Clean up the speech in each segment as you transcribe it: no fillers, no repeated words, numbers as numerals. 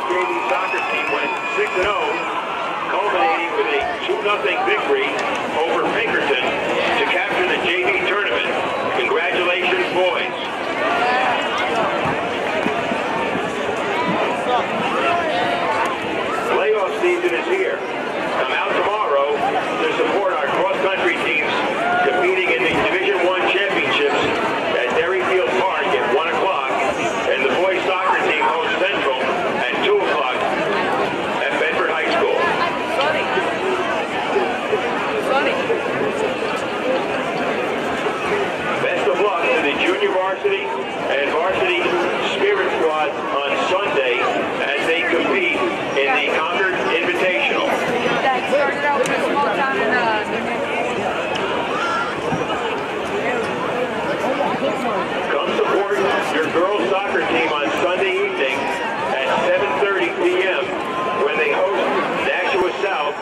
JV soccer team went 6-0, culminating with a 2-0 victory over Pinkerton to capture the JV tournament. Congratulations, boys. Playoff season is here. Come out tomorrow to support our cross-country teams competing in the Division I championships at Derryfield Park at 1 o'clock, and the boys soccer team hosts Central at 2 o'clock at Bedford High School. Best of luck to the junior varsity and varsity spirit squad on Sunday as they compete in the Concord Invitational. That started out with a small town in Come support your girls soccer team on Sunday evening at 7:30 p.m. when they host Nashua South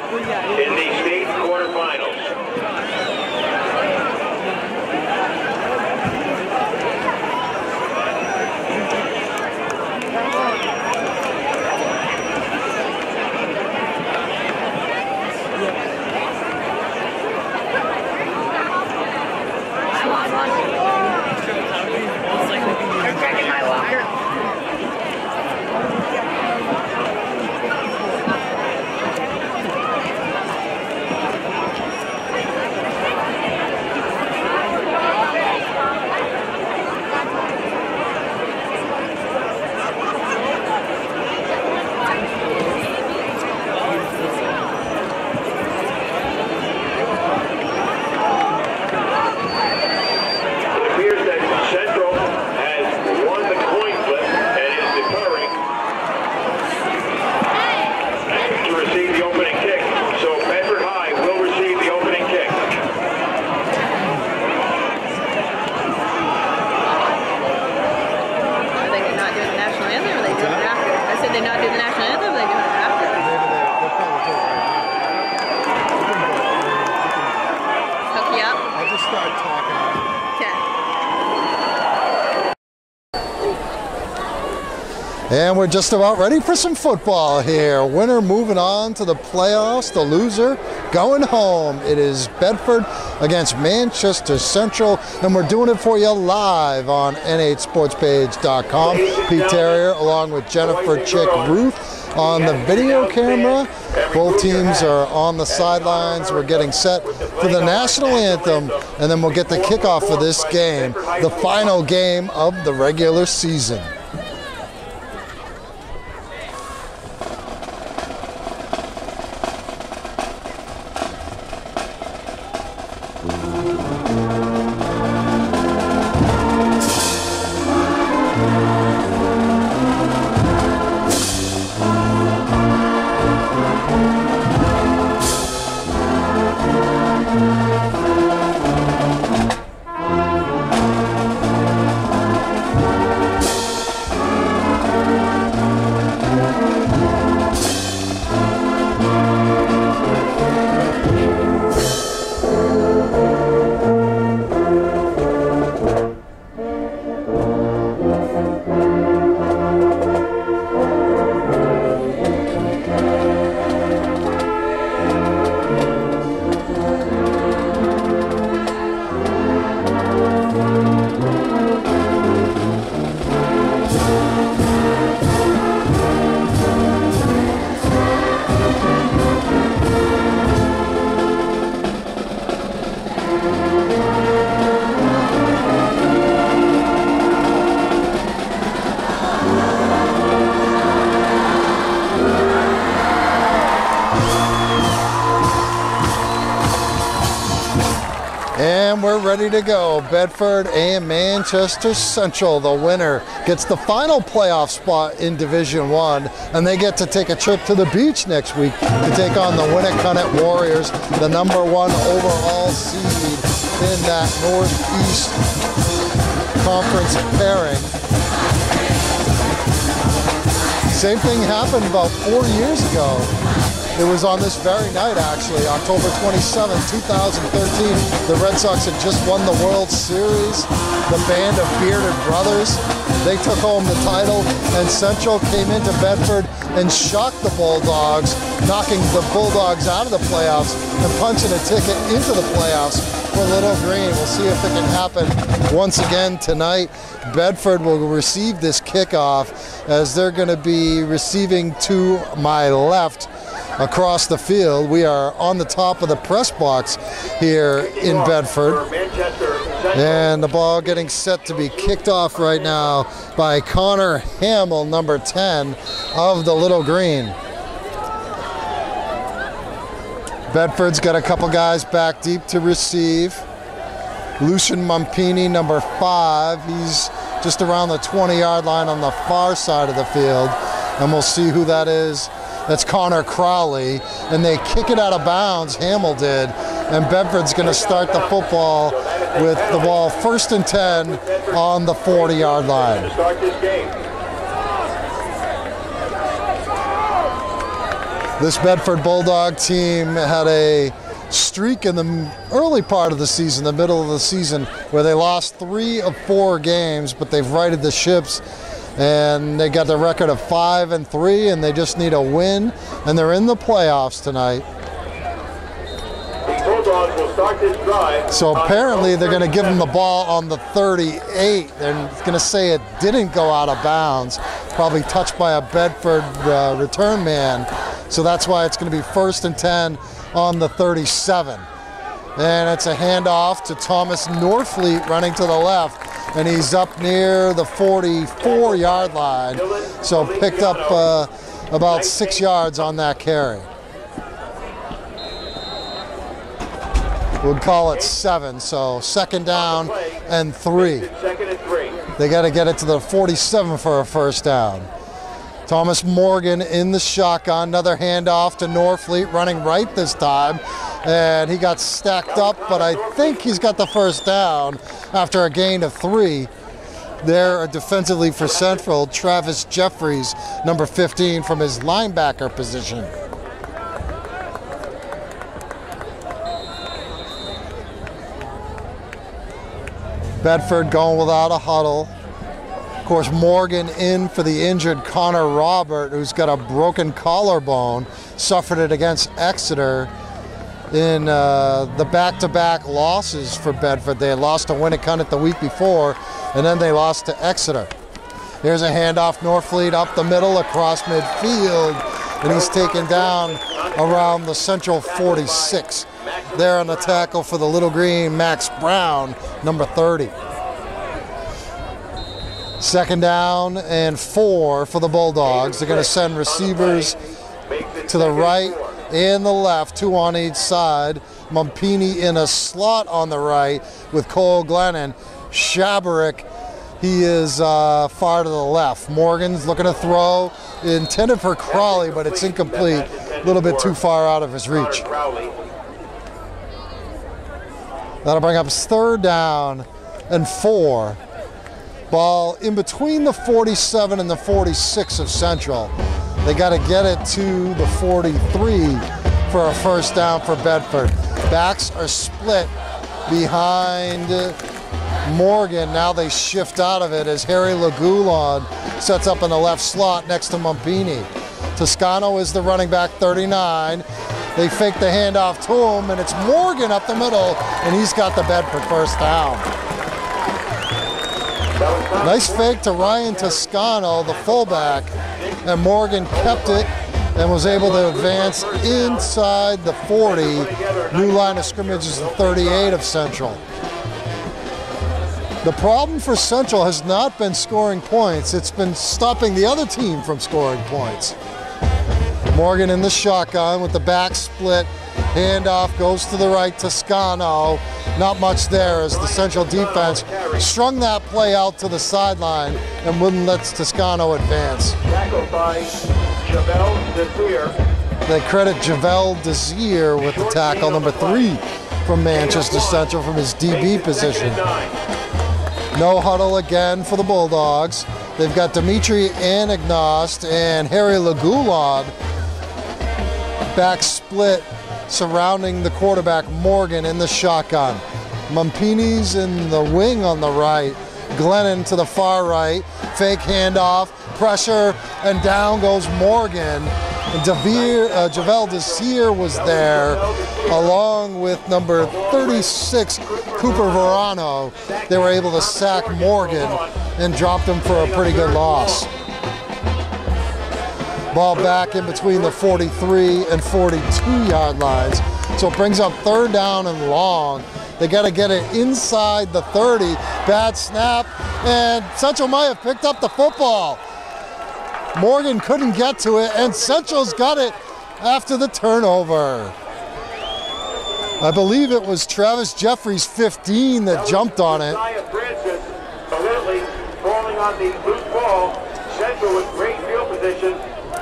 in the state quarterfinals. And we're just about ready for some football here. Winner moving on to the playoffs, the loser going home. It is Bedford against Manchester Central, and we're doing it for you live on N8sportspage.com. Pete Terrier along with Jennifer Chick Ruth on the video camera. Both teams are on the sidelines. We're getting set for the national anthem, and then we'll get the kickoff for this game, the final game of the regular season. And we're ready to go. Bedford and Manchester Central. The winner gets the final playoff spot in Division I, and they get to take a trip to the beach next week to take on the Winnicott Warriors, the #1 overall seed in that Northeast Conference pairing. Same thing happened about 4 years ago. It was on this very night, actually, October 27, 2013. The Red Sox had just won the World Series. The band of Bearded Brothers They took home the title, and Central came into Bedford and shocked the Bulldogs, knocking the Bulldogs out of the playoffs and punching a ticket into the playoffs for Little Green. We'll see if it can happen once again tonight. Bedford will receive this kickoff as they're going to be receiving to my left across the field. We are on the top of the press box here in Bedford. And the ball getting set to be kicked off right now by Connor Hamill, number 10 of the Little Green. Bedford's got a couple guys back deep to receive. Lucian Mumpini, number 5. He's just around the 20-yard line on the far side of the field. And we'll see who that is. That's Connor Crowley. And they kick it out of bounds, Hamill did. And Bedford's going to start the football with the ball 1st and 10 on the 40-yard line. This Bedford Bulldog team had a streak in the early part of the season, the middle of the season, where they lost 3 of 4 games, but they've righted the ships and they got the record of 5-3, and they just need a win, and they're in the playoffs tonight. So apparently they're going to give them the ball on the 38. They're going to say it didn't go out of bounds, probably touched by a Bedford return man. So that's why it's going to be 1st and 10 on the 37. And it's a handoff to Thomas Norfleet running to the left. And he's up near the 44-yard line. So picked up about 6 yards on that carry. We'll call it 7, so 2nd down and 3. They got to get it to the 47 for a 1st down. Thomas Morgan in the shotgun, another handoff to Norfleet, running right this time. And he got stacked up, but I think he's got the 1st down after a gain of 3. There defensively for Central, Travis Jeffries, number 15, from his linebacker position. Bedford going without a huddle. Of course, Morgan in for the injured Connor Robert, who's got a broken collarbone, suffered it against Exeter in the back-to-back losses for Bedford. They had lost to Winnicott the week before, and then they lost to Exeter. Here's a handoff, Norfleet up the middle, across midfield, and he's taken down around the Central 46. There on the tackle for the Little Green, Max Brown, number 30. 2nd down and 4 for the Bulldogs. They're going to send receivers to the right and the left, 2 on each side. Mumpini in a slot on the right with Cole Glennon. Shabarick, he is far to the left. Morgan's looking to throw, intended for Crowley, but it's incomplete. A little bit too far out of his reach. That'll bring up 3rd down and 4. Ball in between the 47 and the 46 of Central. They got to get it to the 43 for a 1st down for Bedford. Backs are split behind Morgan. Now they shift out of it as Harry Lagoulon sets up in the left slot next to Mumpini. Toscano is the running back, 39. They fake the handoff to him, and it's Morgan up the middle, and he's got the Bedford 1st down. Nice fake to Ryan Toscano, the fullback, and Morgan kept it and was able to advance inside the 40. New line of scrimmage is the 38 of Central. The problem for Central has not been scoring points. It's been stopping the other team from scoring points. Morgan in the shotgun with the back split. Handoff goes to the right, Toscano. Not much there as the Central defense strung that play out to the sideline and wouldn't let Toscano advance. Tackled by Javel Desir. They credit Javel Desir with the tackle, number 3 from Manchester Central from his DB position. No huddle again for the Bulldogs. They've got Dimitri Anagnost and Harry Lagoulon back split surrounding the quarterback Morgan in the shotgun. Mumpini's in the wing on the right, Glennon to the far right, Fake handoff, pressure, and down goes Morgan. Javel Desir was there, along with number 36, Cooper Verano. They were able to sack Morgan and dropped him for a pretty good loss. Ball back in between the 43 and 42 yard lines. So it brings up third down and long. They got to get it inside the 30. Bad snap, and Central might have picked up the football. Morgan couldn't get to it, and Central's got it after the turnover. I believe it was Travis Jeffries, 15, that jumped on it. Falling on the loose ball. Central with great field position.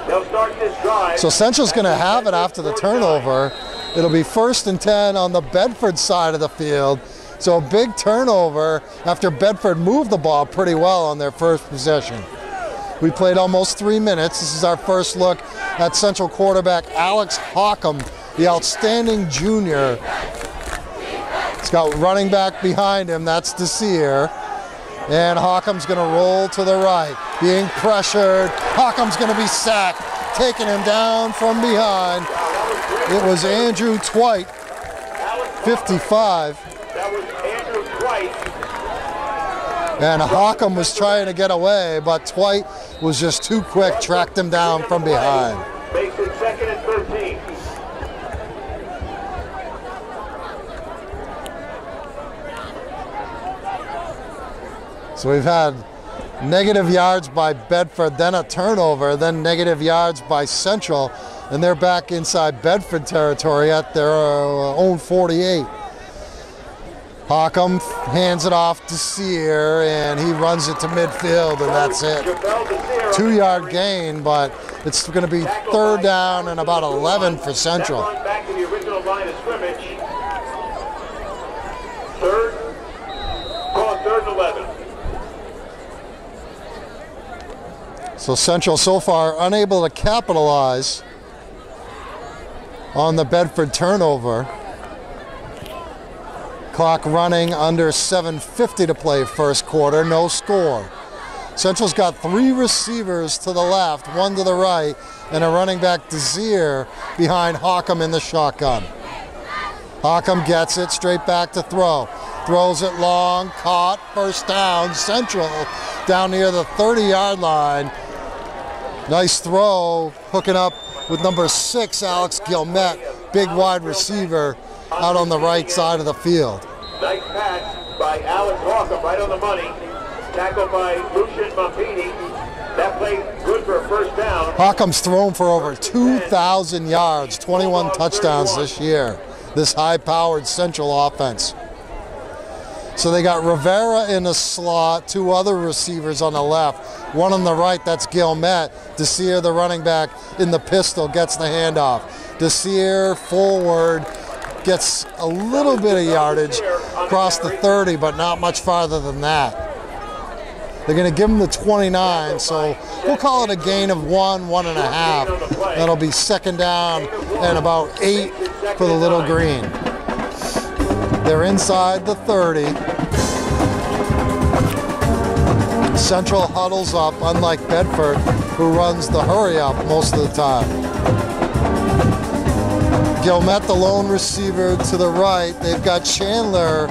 They'll start this drive. So Central's going to have it after the turnover. It'll be 1st and 10 on the Bedford side of the field. So a big turnover after Bedford moved the ball pretty well on their first possession. We played almost 3 minutes. This is our first look at Central quarterback Alex Hawcom, the outstanding junior. He's got running back behind him. That's Desir. And Hawcom's going to roll to the right, being pressured. Hawcom's going to be sacked, taking him down from behind. It was Andrew Twite, 55. That was Andrew Twite. And Hawcom was trying to get away, but Twite was just too quick, tracked him down from behind. Makes it 2nd and 13. So we've had negative yards by Bedford, then a turnover, then negative yards by Central, and they're back inside Bedford territory at their own 48. Hawcom hands it off to Sear, and he runs it to midfield, and that's it. 2-yard gain, but it's going to be 3rd down and about 11 for Central. Back to the original line of scrimmage. 3rd and 11. So Central so far unable to capitalize on the Bedford turnover. Clock running under 7:50 to play first quarter, no score. Central's got 3 receivers to the left, 1 to the right, and a running back Desir behind Hawcom in the shotgun. Hawcom gets it straight back to throw. Throws it long, caught, first down. Central down near the 30-yard line. Nice throw, hooking up with number 6, Alex Gilmet, big wide receiver out on the right side of the field. Nice pass by Alex Hawcom, right on the money. Tackled by Lucian Mampini. That play good for a first down. Hawcom's thrown for over 2,000 yards, 21 touchdowns this year. This high-powered Central offense. So they got Rivera in the slot, 2 other receivers on the left, 1 on the right, that's Gilmet. Desir, the running back, in the pistol, gets the handoff. Desir forward, gets a little bit of yardage across the 30, but not much farther than that. They're going to give him the 29, so we'll call it a gain of 1.5. That'll be 2nd down and about 8 for the Little Green. They're inside the 30. Central huddles up, unlike Bedford, who runs the hurry up most of the time. Gilmet, the lone receiver, to the right. They've got Chandler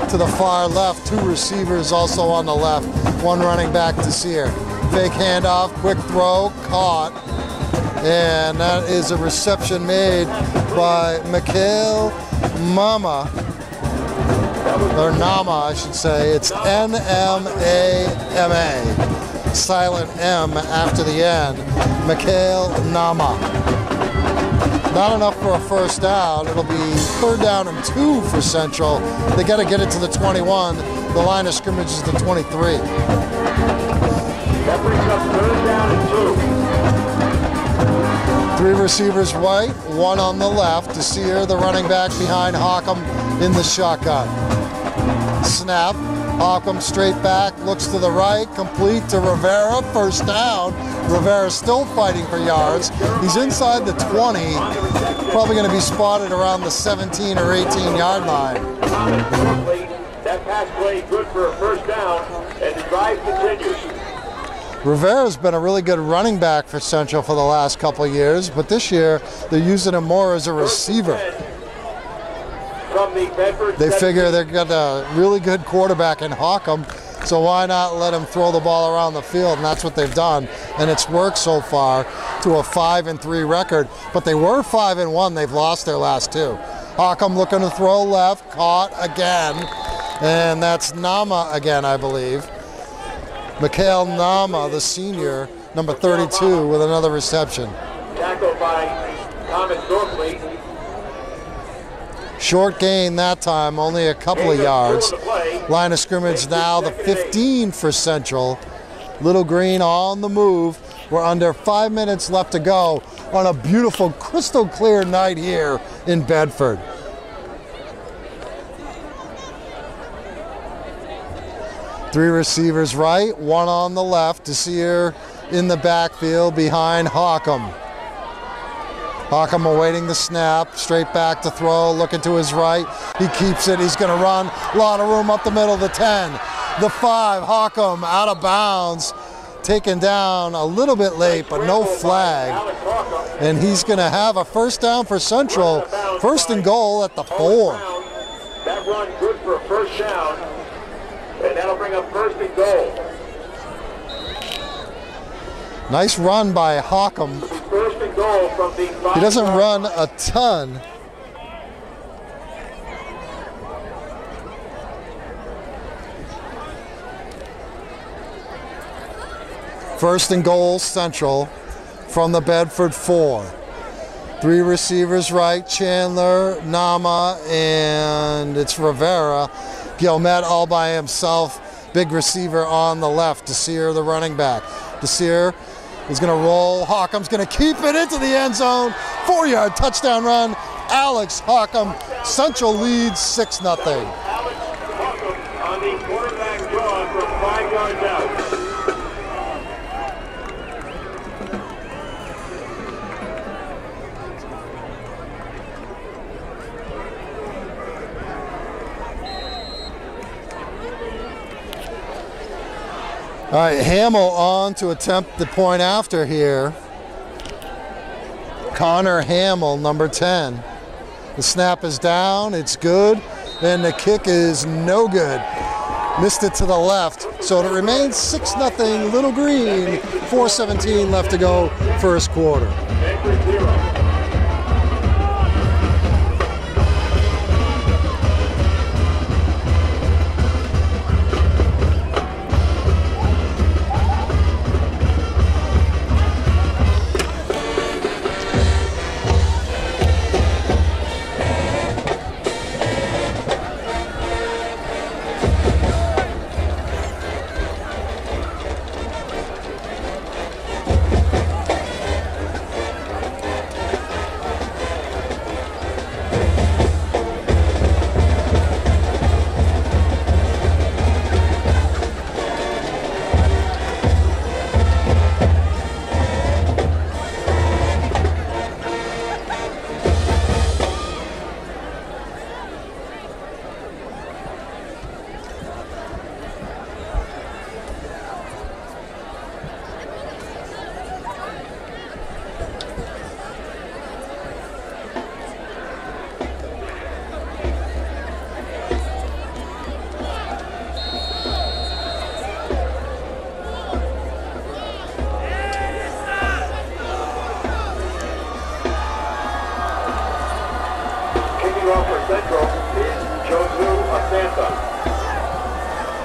to the far left. 2 receivers also on the left. 1 running back Desir. Fake handoff, quick throw, caught. And that is a reception made by Mikhail Mama. Or Nama, I should say. It's N-M-A-M-A. Silent M after the end. Mikhail Nama. Not enough for a first down. It'll be 3rd down and 2 for Central. They got to get it to the 21. The line of scrimmage is the 23. That brings up 3rd down and 2. 3 receivers right, 1 on the left. Desir, the running back, behind Hawcom in the shotgun. Snap. Hawcom straight back, looks to the right, complete to Rivera, first down. Rivera still fighting for yards. He's inside the 20, probably going to be spotted around the 17 or 18-yard line. That pass play good for a first down, and the drive continues. Rivera's been a really good running back for Central for the last couple of years, but this year they're using him more as a receiver. They figure they've got a really good quarterback in Hawkham, so why not let him throw the ball around the field? And that's what they've done, and it's worked so far to a 5-3 record. But they were 5-1. They've lost their last two. Hawkham looking to throw left, caught again, and that's Nama again, I believe. Mikhail Nama, the senior, number 32, with another reception. Tackled by Thomas Dorkley. Short gain that time, only a couple of yards. Line of scrimmage now, the 15 for Central. Little Green on the move. We're under 5 minutes left to go on a beautiful, crystal clear night here in Bedford. Three receivers right, one on the left. Desir in the backfield behind Hawkham. Hawkham awaiting the snap, straight back to throw, looking to his right. He keeps it, he's gonna run. A lot of room up the middle, the 10, the 5, Hawkham out of bounds. Taken down a little bit late, but no flag. And he's gonna have a first down for Central. First and goal at the 4. That run good for a first down, and that'll bring up first and goal. Nice run by Hawkham. First and goal from the 5. He doesn't run a ton. First and goal, Central from the Bedford 4. Three receivers right, Chandler, Nama, and it's Rivera. Gilmet all by himself. Big receiver on the left, Desir, the running back. Desir is going to roll. Hawkham's going to keep it into the end zone. 4-yard touchdown run. Alex Hawkham. Central leads 6-0. Alex Hawkham on the quarterback draw from 5 yards out. All right, Hamill on to attempt the point after here. Connor Hamill, number 10. The snap is down, it's good, and the kick is no good. Missed it to the left, so it remains 6-0 Little Green, 4:17 left to go, first quarter.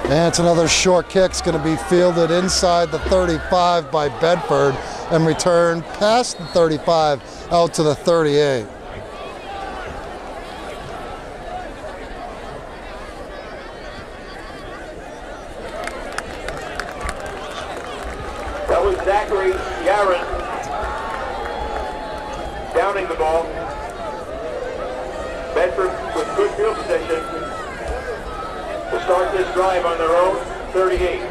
And it's another short kick. It's going to be fielded inside the 35 by Bedford and returned past the 35 out to the 38. That was Zachary Yaron downing the ball. Bedford with good field position to start this drive on their own 38.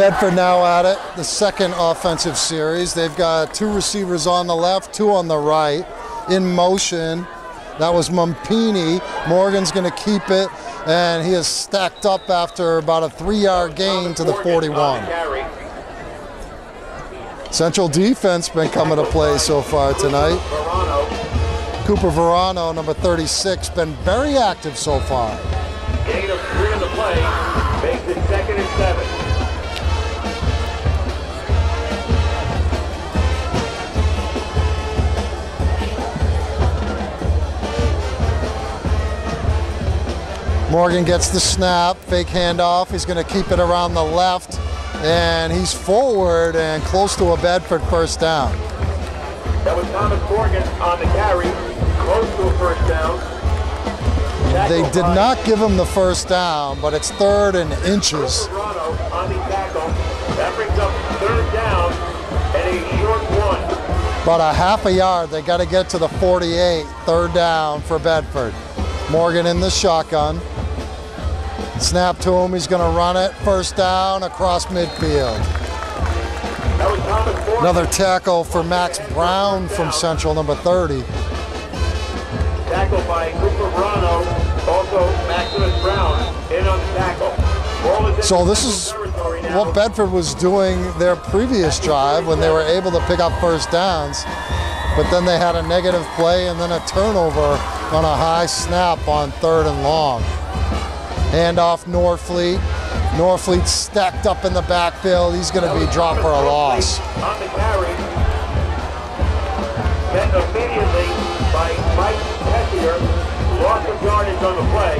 Bedford now at it, the second offensive series. They've got two receivers on the left, two on the right. In motion, that was Mumpini. Morgan's going to keep it, and he is stacked up after about a 3-yard gain to the 41. Central defense been coming to play so far tonight. Cooper Verano, number 36, been very active so far. Gain of 3 on the play, makes it 2nd and 7. Morgan gets the snap, fake handoff. He's going to keep it around the left, and he's forward and close to a Bedford first down. That was Thomas Morgan on the carry, close to a first down. They did not give him the first down, but it's 3rd and inches. On the tackle. That brings up 3rd down and a short 1. About a half a yard. They got to get to the 48, 3rd down for Bedford. Morgan in the shotgun. Snap to him, he's going to run it. First down across midfield. Another tackle for Max Brown from Central, number 30. Tackle by Cooper Verano, also Maximus Brown in on the tackle. So this is what Bedford was doing their previous drive when they were able to pick up first downs. But then they had a negative play and then a turnover on a high snap on 3rd and long. Handoff Norfleet. Norfleet stacked up in the backfield. He's going to be dropped for a loss. On the carry, met immediately by Mike Tessier. Loss of yardage on the play.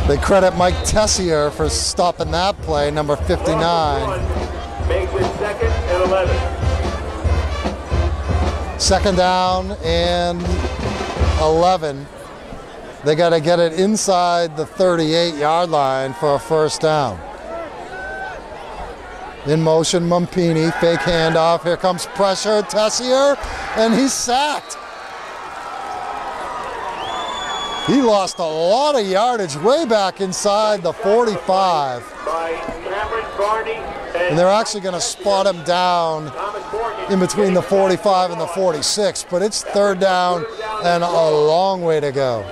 They credit Mike Tessier for stopping that play, number 59. Makes it 2nd and 11. 2nd down and 11. They got to get it inside the 38-yard line for a first down. In motion, Mumpini, fake handoff. Here comes pressure, Tessier, and he's sacked. He lost a lot of yardage way back inside the 45. And they're actually going to spot him down in between the 45 and the 46, but it's 3rd down and a long way to go.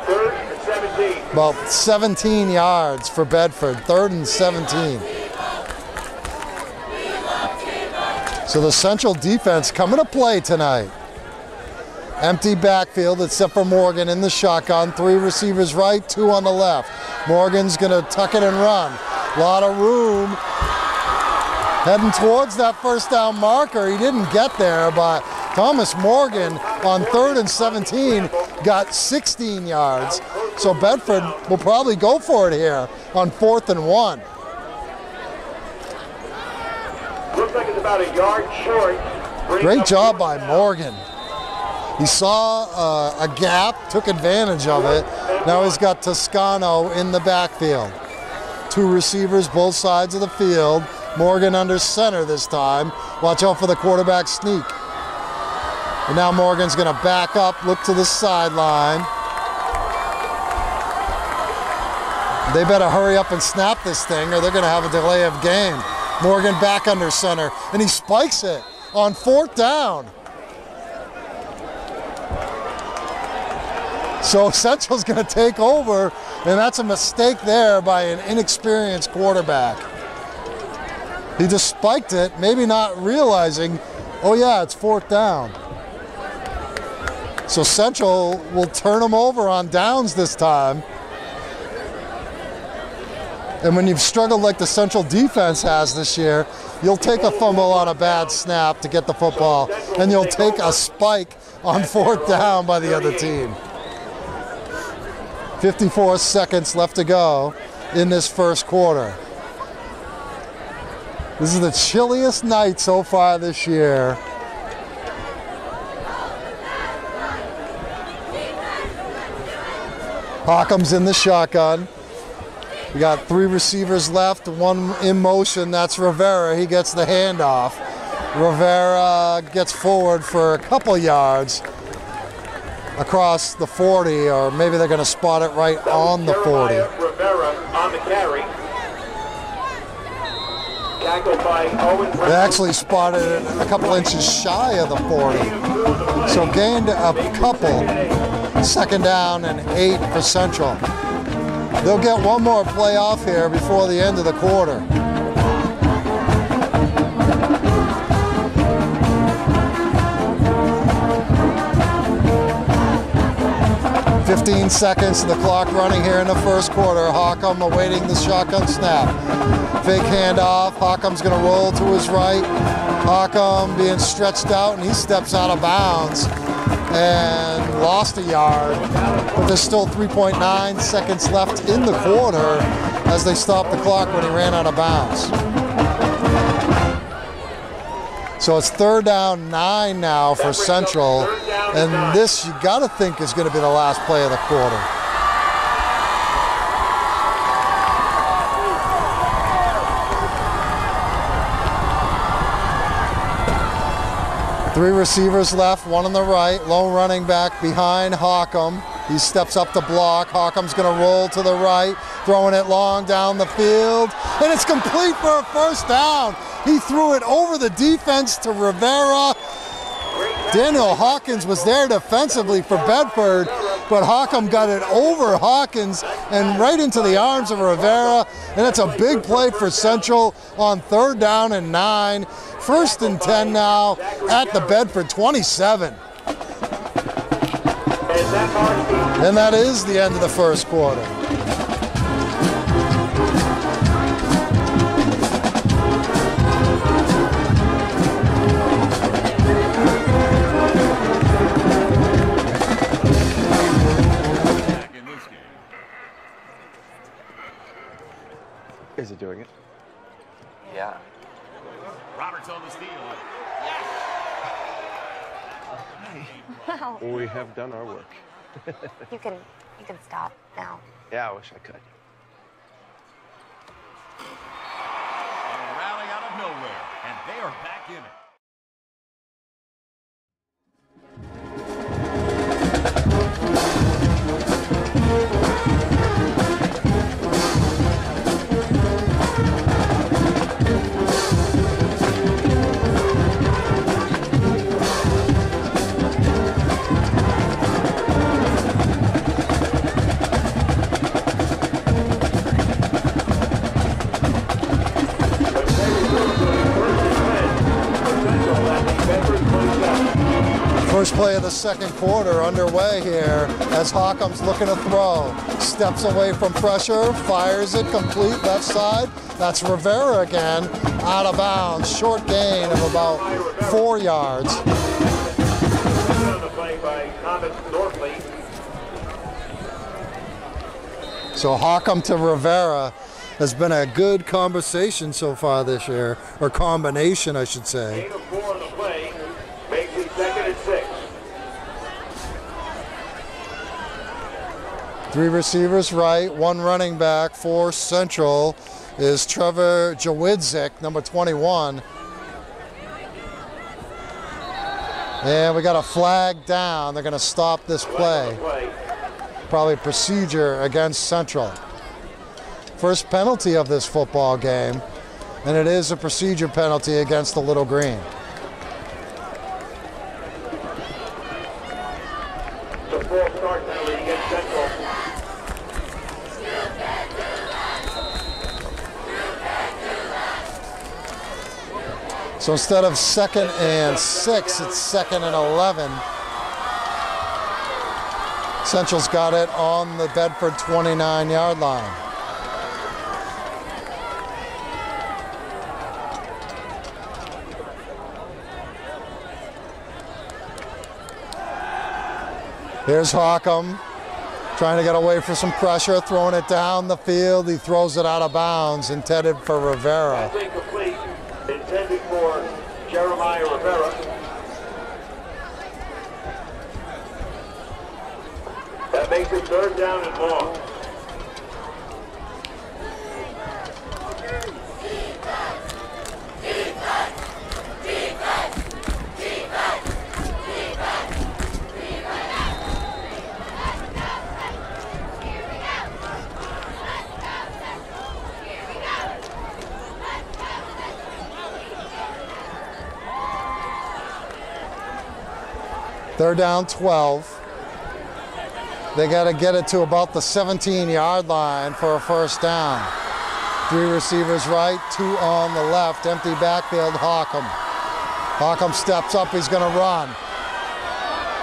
3rd and 17. About 17 yards for Bedford, 3rd and 17. So the Central defense coming to play tonight. Empty backfield except for Morgan in the shotgun. 3 receivers right, 2 on the left. Morgan's going to tuck it and run. A lot of room. Heading towards that first down marker. He didn't get there, but Thomas Morgan on 3rd and 17 got 16 yards. So Bedford will probably go for it here on 4th and 1. Looks like it's about a yard short. Great job by Morgan. He saw a gap, took advantage of it. Now he's got Toscano in the backfield. 2 receivers, both sides of the field. Morgan under center this time. Watch out for the quarterback sneak. And now Morgan's going to back up, look to the sideline. They better hurry up and snap this thing or they're going to have a delay of game. Morgan back under center, and he spikes it on 4th down. So Central's going to take over, and that's a mistake there by an inexperienced quarterback. He just spiked it, maybe not realizing, oh yeah, it's 4th down. So Central will turn them over on downs this time. And when you've struggled like the Central defense has this year, you'll take a fumble on a bad snap to get the football, and you'll take a spike on 4th down by the other team. 54 seconds left to go in this first quarter. This is the chilliest night so far this year. Hockham's in the shotgun. We got 3 receivers left, 1 in motion. That's Rivera. He gets the handoff. Rivera gets forward for a couple yards across the 40, or maybe they're going to spot it right on the 40. Rivera on the carry. Tackled by Owen They Brown. actually spotted it a couple inches shy of the 40. So gained a couple. 2nd down and 8 for Central. They'll get one more play off here before the end of the quarter. 15 seconds, the clock running here in the first quarter. Hockham awaiting the shotgun snap. Fake handoff. Hockham's going to roll to his right. Hockham being stretched out, and he steps out of bounds and lost a yard. But there's still 3.9 seconds left in the quarter as they stopped the clock when he ran out of bounds. So it's 3rd down 9 now for Central, and this you got to think is going to be the last play of the quarter. Three receivers left, one on the right, lone running back behind Hockham. He steps up to block. Hockham's going to roll to the right, throwing it long down the field, and it's complete for a 1st down. He threw it over the defense to Rivera. Daniel Hawkins was there defensively for Bedford, but Hockham got it over Hawkins and right into the arms of Rivera, and it's a big play for Central on 3rd down and 9. 1st and 10 now at the Bedford 27. And that is the end of the first quarter. Is it doing it? Yeah. Roberts on the steal. Wow. We have done our work. You can stop now. Yeah, I wish I could. A rally out of nowhere, and they are back in it. First play of the second quarter underway here as Hockham's looking to throw. Steps away from pressure, fires it complete left side. That's Rivera again, out of bounds. Short gain of about 4 yards. So Hockham to Rivera has been a good conversation so far this year, or combination, I should say. Gain of 4 on the play, makes it 2nd and 6. 3 receivers right, 1 running back for Central is Trevor Jawidzik, number 21. And we got a flag down. They're going to stop this play. Probably procedure against Central. First penalty of this football game, and it is a procedure penalty against the Little Green. The 4th start penalty against Central. So instead of 2nd and 6, it's 2nd and 11. Central's got it on the Bedford 29-yard line. Here's Hockham trying to get away from some pressure, throwing it down the field. He throws it out of bounds, intended for Rivera. That's incomplete, intended for Jeremiah Rivera. That makes it 3rd down and long. They're down 12. They got to get it to about the 17-yard line for a first down. 3 receivers right, 2 on the left. Empty backfield, Hawkham. Hawkham steps up, he's going to run.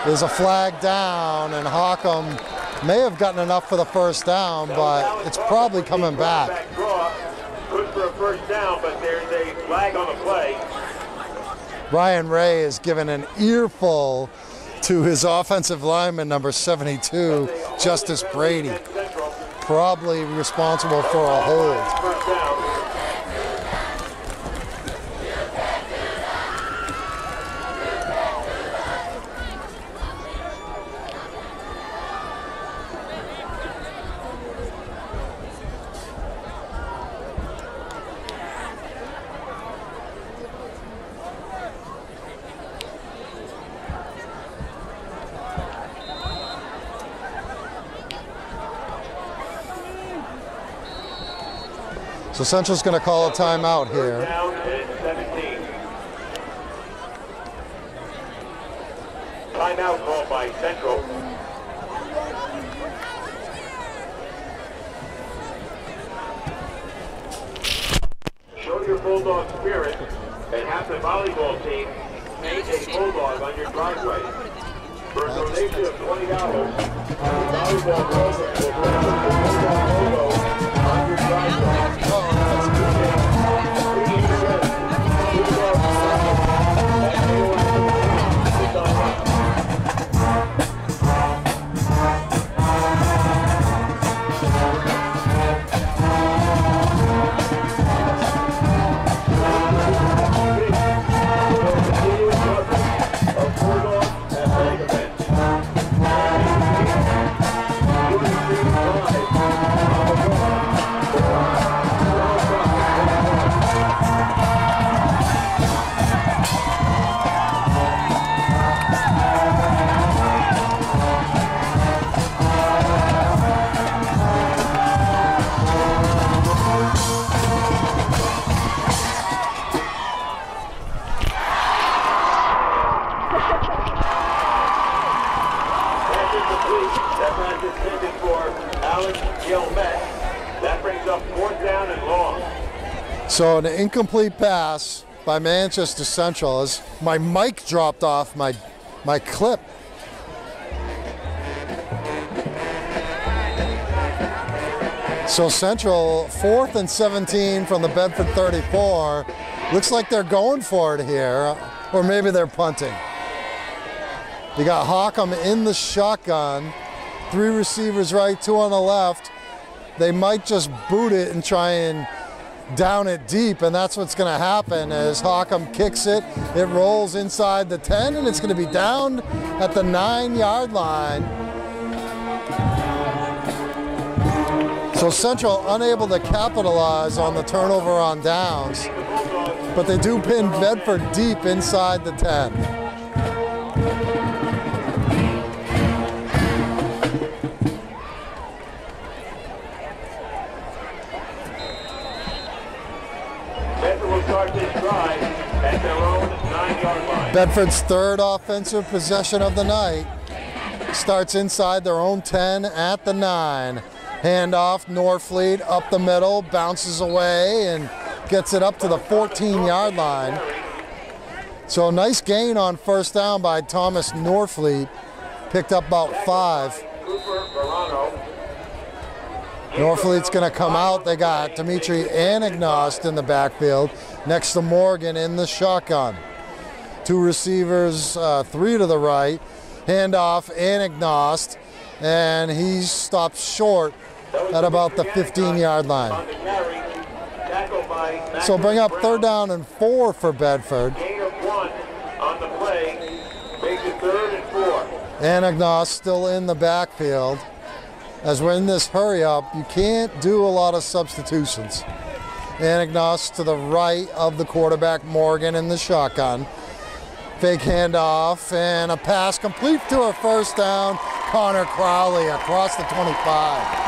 There's a flag down, and Hawkham may have gotten enough for the first down, but it's probably coming back. Good for a first down, but there's a flag on the play. Brian Ray is given an earful to his offensive lineman, number 72, Justice Brady. Probably responsible for a hold. So Central's going to call a timeout here. Down at 17. Timeout called by Central. Show your Bulldog spirit and have the volleyball team paint a Bulldog on your driveway. For a donation of $20, the volleyball program will put the Bulldog logo on your driveway. So an incomplete pass by Manchester Central as my mic dropped off my clip. So Central 4th and 17 from the Bedford 34. Looks like they're going for it here, or maybe they're punting. You got Hawkham in the shotgun, 3 receivers right, 2 on the left. They might just boot it and try and down it deep, and that's what's going to happen as Hawkham kicks it. It rolls inside the 10, and it's going to be down at the 9-yard line. So Central unable to capitalize on the turnover on downs, but they do pin Bedford deep inside the 10. Bedford's 3rd offensive possession of the night starts inside their own 10 at the 9. Handoff, Norfleet up the middle, bounces away and gets it up to the 14-yard line. So a nice gain on first down by Thomas Norfleet. Picked up about 5. Norfleet's going to come out. They got Dimitri Anagnost in the backfield next to Morgan in the shotgun. 2 receivers, 3 to the right. Handoff, Anagnost, and he stops short at about the 15-yard line. So bring up 3rd down and 4 for Bedford. Gain of 1 on the play, makes it 3rd and 4. Anagnost still in the backfield. As we're in this hurry up, you can't do a lot of substitutions. Anagnost to the right of the quarterback, Morgan in the shotgun. Fake handoff and a pass complete to a first down. Connor Crowley across the 25.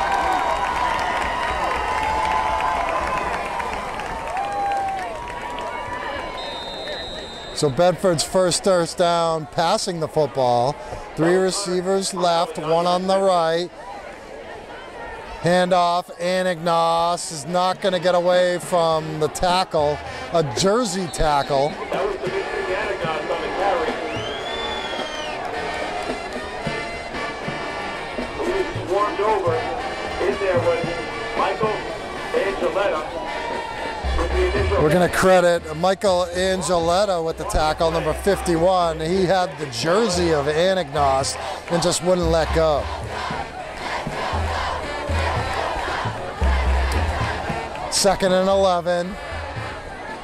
So Bedford's first down passing the football. 3 receivers left, 1 on the right. Handoff, Anagnos is not going to get away from the tackle, a jersey tackle. That was the big Anagnos on the carry. Who swarmed over. In there was Michael Angeletta. We're going to credit Michael Angeletta with the tackle, number 51. He had the jersey of Anagnos and just wouldn't let go. Second and 11.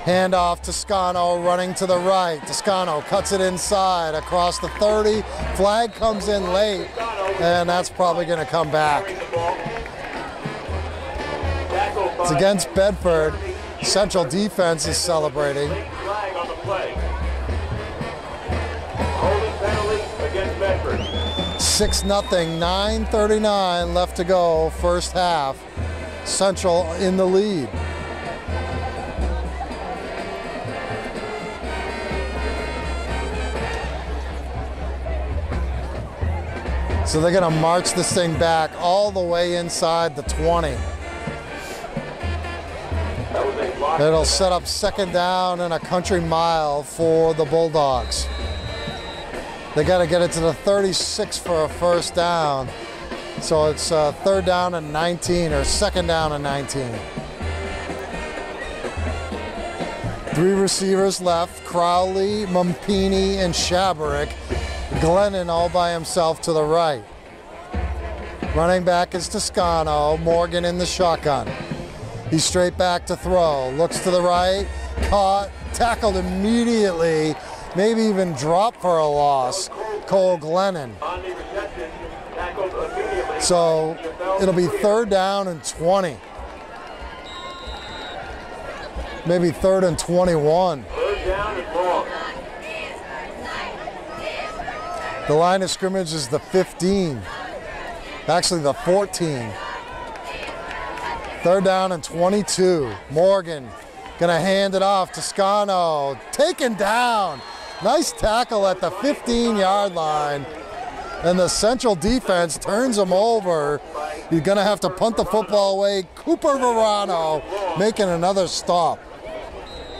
Handoff to Toscano, running to the right. Toscano cuts it inside across the 30. Flag comes in late, and that's probably going to come back. It's against Bedford. Central defense is celebrating. Flag on the play. Holding penalty against Bedford. 6-0, 9:39 left to go, first half. Central in the lead. So they're going to march this thing back all the way inside the 20. It'll set up second down and a country mile for the Bulldogs. They got to get it to the 36 for a first down. So it's third down and 19, or second down and 19. 3 receivers left, Crowley, Mumpini, and Shabarick. Glennon all by himself to the right. Running back is Toscano, Morgan in the shotgun. He's straight back to throw, looks to the right, caught, tackled immediately, maybe even dropped for a loss, Cole Glennon. So it'll be third down and 20. Maybe third and 21. Third down and long. The line of scrimmage is the 15. Actually the 14. Third down and 22. Morgan gonna hand it off. Toscano taken down. Nice tackle at the 15-yard line. And the Central defense turns him over. You're gonna have to punt the football away. Cooper Verano making another stop.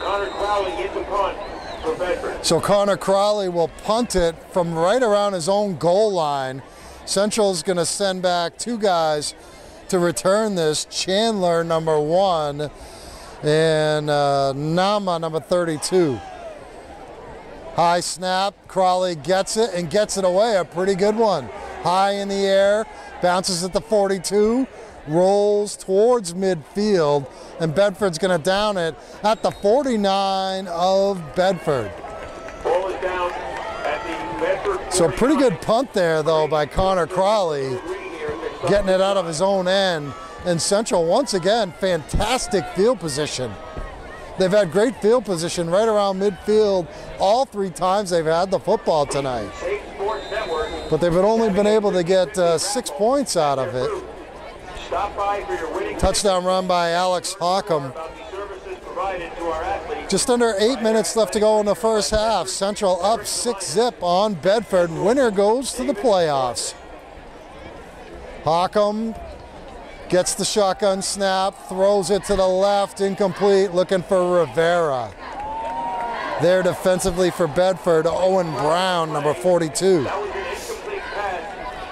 Connor Crowley gets the punt for Bedford. So Connor Crowley will punt it from right around his own goal line. Central's gonna send back 2 guys to return this, Chandler, number 1, and Nama, number 32. High snap, Crawley gets it and gets it away, a pretty good one. High in the air, bounces at the 42, rolls towards midfield, and Bedford's gonna down it at the 49 of Bedford. Ball is down at the Bedford. So a pretty good punt there though by Connor Crawley, getting it out of his own end. And Central, once again, fantastic field position. They've had great field position right around midfield all 3 times they've had the football tonight. But they've only been able to get 6 points out of it. Touchdown run by Alex Hockham. Just under 8 minutes left to go in the first half. Central up 6-0 on Bedford. Winner goes to the playoffs. Hockham gets the shotgun snap, throws it to the left, incomplete, looking for Rivera. There defensively for Bedford, Owen Brown, number 42.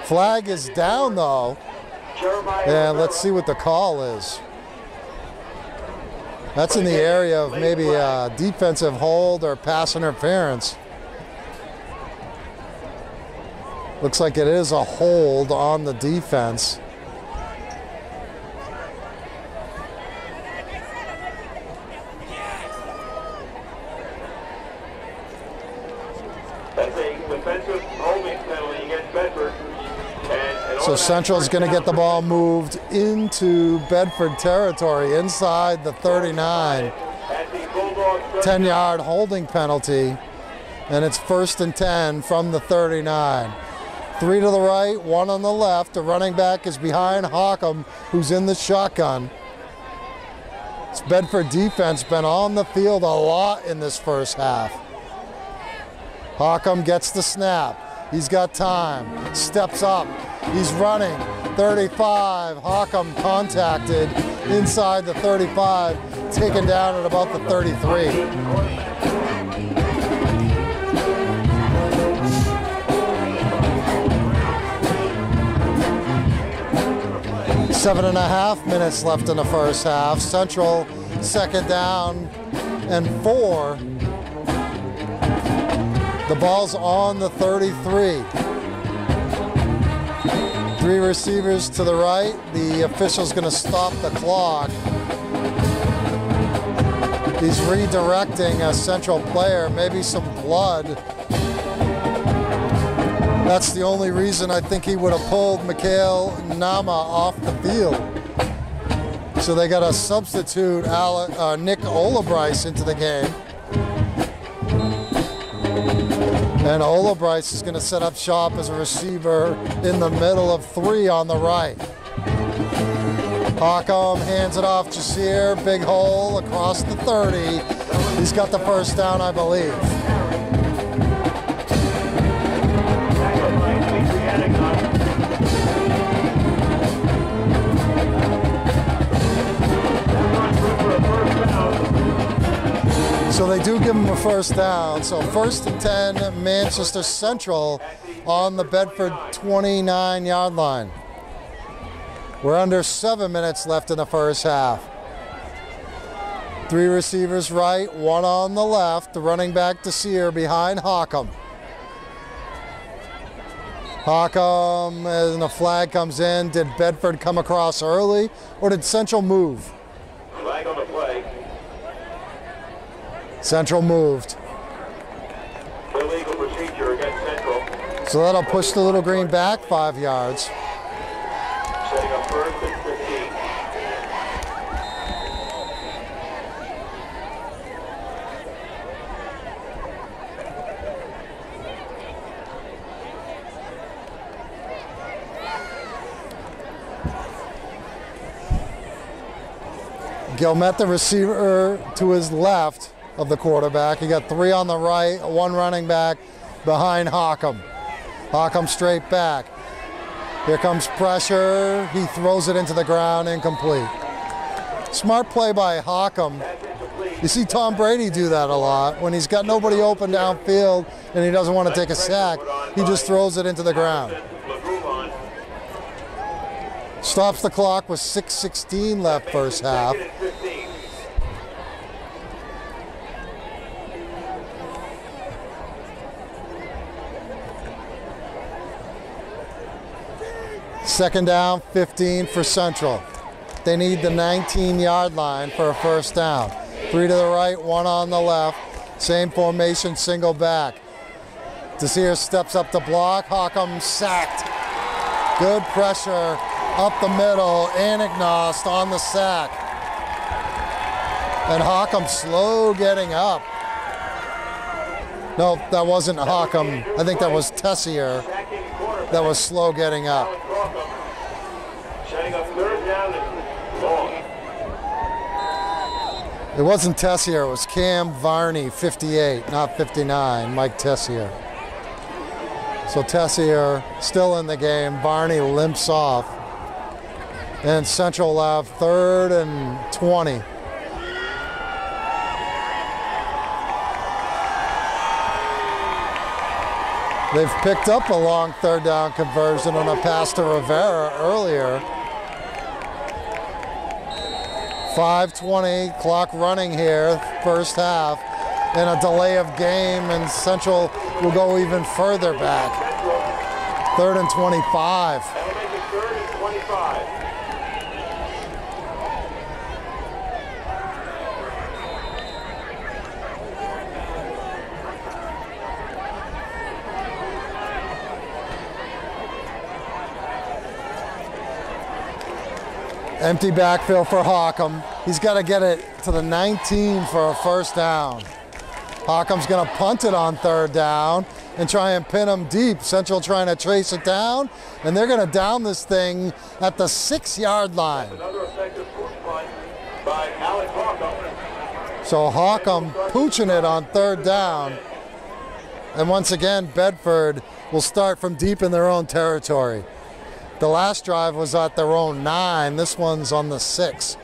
Flag is down though, and let's see what the call is. That's in the area of maybe a defensive hold or pass interference. Looks like it is a hold on the defense. That's a defensive holding penalty against Bedford. So Central's going to get the ball moved into Bedford territory inside the 39. 10-yard holding penalty, and it's 1st and 10 from the 39. 3 to the right, 1 on the left. The running back is behind Hockham, who's in the shotgun. This Bedford defense been on the field a lot in this first half. Hockham gets the snap. He's got time. Steps up. He's running. 35. Hockham contacted inside the 35. Taken down at about the 33. 7.5 minutes left in the first half. Central second down and 4. The ball's on the 33. 3 receivers to the right. The official's going to stop the clock. He's redirecting a Central player, maybe some blood. That's the only reason I think he would have pulled Mikhail Nama off the field. So they got to substitute Nick Olabryce into the game. And Olabryce is going to set up shop as a receiver in the middle of 3 on the right. Hockham hands it off Jasir, big hole across the 30. He's got the first down, I believe. So they do give him a first down. So 1st and 10, Manchester Central on the Bedford 29-yard line. We're under 7 minutes left in the first half. 3 receivers right, 1 on the left. The running back Desir behind Hockham. Hockham, and the flag comes in. Did Bedford come across early, or did Central move? Flag on the play. Central moved. Illegal procedure against Central. So that'll push the Little Green back 5 yards. Setting up 1st and 15. Gilmet, the receiver to his left of the quarterback. You got 3 on the right, 1 running back behind Hockham. Hockham straight back. Here comes pressure. He throws it into the ground, incomplete. Smart play by Hockham. You see Tom Brady do that a lot. When he's got nobody open downfield and he doesn't want to take a sack, he just throws it into the ground. Stops the clock with 6:16 left first half. Second down, 15 for Central. They need the 19-yard line for a first down. 3 to the right, 1 on the left. Same formation, single back. Desir steps up to block. Hockham sacked. Good pressure up the middle. Anagnost on the sack. And Hockham slow getting up. No, that wasn't Hockham. I think that was Tessier that was slow getting up. Setting up 3rd down and long. It wasn't Tessier, it was Cam Varney, 58, not 59, Mike Tessier. So Tessier still in the game. Varney limps off. And Central will have 3rd and 20. They've picked up a long 3rd down conversion on a pass to Rivera earlier. 5:20, clock running here, first half, and a delay of game, and Central will go even further back. 3rd and 25. That'll make it 3rd and 25. Empty backfield for Hockham. He's got to get it to the 19 for a first down. Hockham's going to punt it on 3rd down and try and pin him deep. Central trying to trace it down, and they're going to down this thing at the 6-yard line. Another effective push punt by Alex Hockham. So Hockham pooching it on 3rd down. And once again, Bedford will start from deep in their own territory. The last drive was at their own 9. This one's on the 6.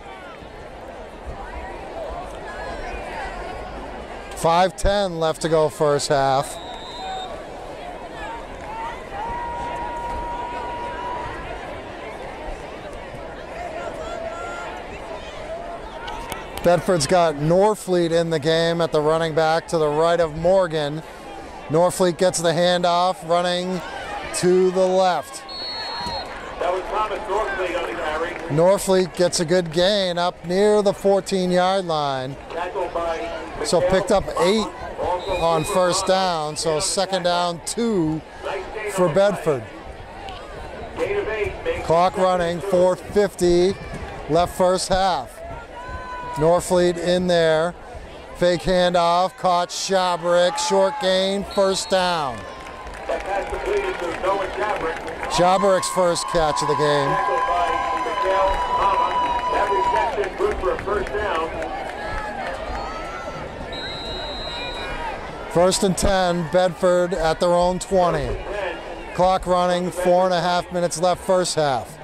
5:10 left to go first half. Bedford's got Norfleet in the game at the running back to the right of Morgan. Norfleet gets the handoff, running to the left. That was Thomas Norfleet on the carry. Norfleet gets a good gain up near the 14-yard line. Tackled by So picked up 8 on first down, so second down 2 for Bedford. Gain of 8. Clock running, 4:50 left first half. Norfleet in there, fake handoff, caught Shabrick, short gain, first down. That pass completed to Noah Shabrick. Shabrick's first catch of the game. Tackled by Miguel Hama. That reception good for a first down. First and 10, Bedford at their own 20. 10. Clock running, 4.5 minutes left first half.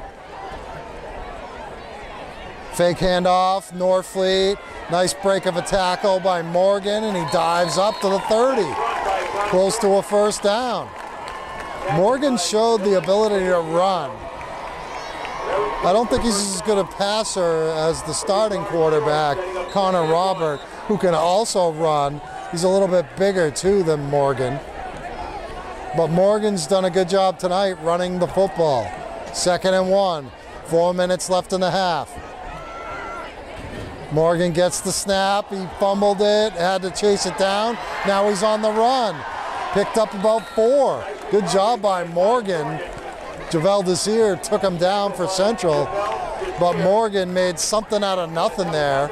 Fake handoff, Norfleet. Nice break of a tackle by Morgan, and he dives up to the 30. Close to a first down. Morgan showed the ability to run. I don't think he's as good a passer as the starting quarterback, Connor Robert, who can also run. He's a little bit bigger, too, than Morgan. But Morgan's done a good job tonight running the football. 2nd and 1, 4 minutes left in the half. Morgan gets the snap, he fumbled it, had to chase it down. Now he's on the run. Picked up about 4. Good job by Morgan. Javel Desir took him down for Central, but Morgan made something out of nothing there.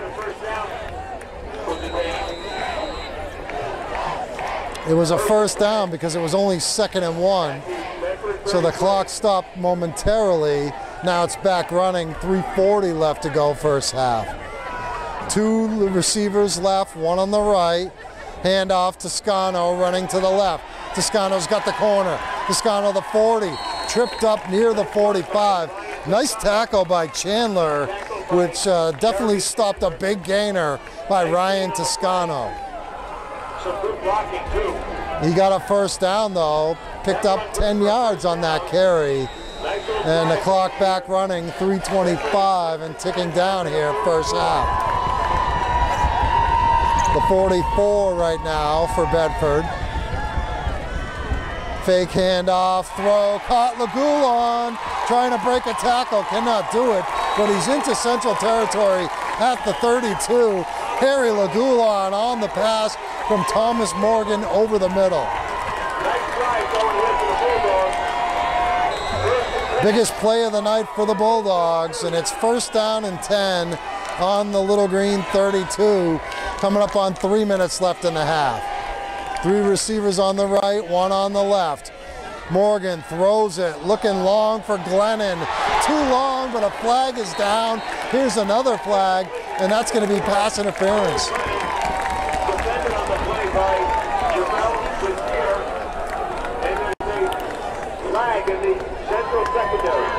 It was a first down because it was only 2nd and 1. So the clock stopped momentarily. Now it's back running, 3:40 left to go first half. 2 receivers left, 1 on the right. Handoff to Toscano running to the left. Toscano's got the corner. Toscano the 40, tripped up near the 45. Nice tackle by Chandler, which definitely stopped a big gainer by Ryan Toscano. Some good blocking, too. He got a first down though, picked up 10 yards on that carry. And the clock back running, 3:25 and ticking down here first half. The 44 right now for Bedford. Fake handoff, throw, caught Lagulon, trying to break a tackle, cannot do it, but he's into Central territory at the 32. Harry Lagulon on the pass from Thomas Morgan over the middle. Nice drive going here for the Bulldogs. Biggest play of the night for the Bulldogs, and it's first down and 10 on the Little Green 32, coming up on 3 minutes left in the half. 3 receivers on the right, 1 on the left. Morgan throws it, looking long for Glennon. Too long, but a flag is down. Here's another flag, and that's going to be pass interference. Defended on the play by Javel Desir. And there's a flag in the Central secondary.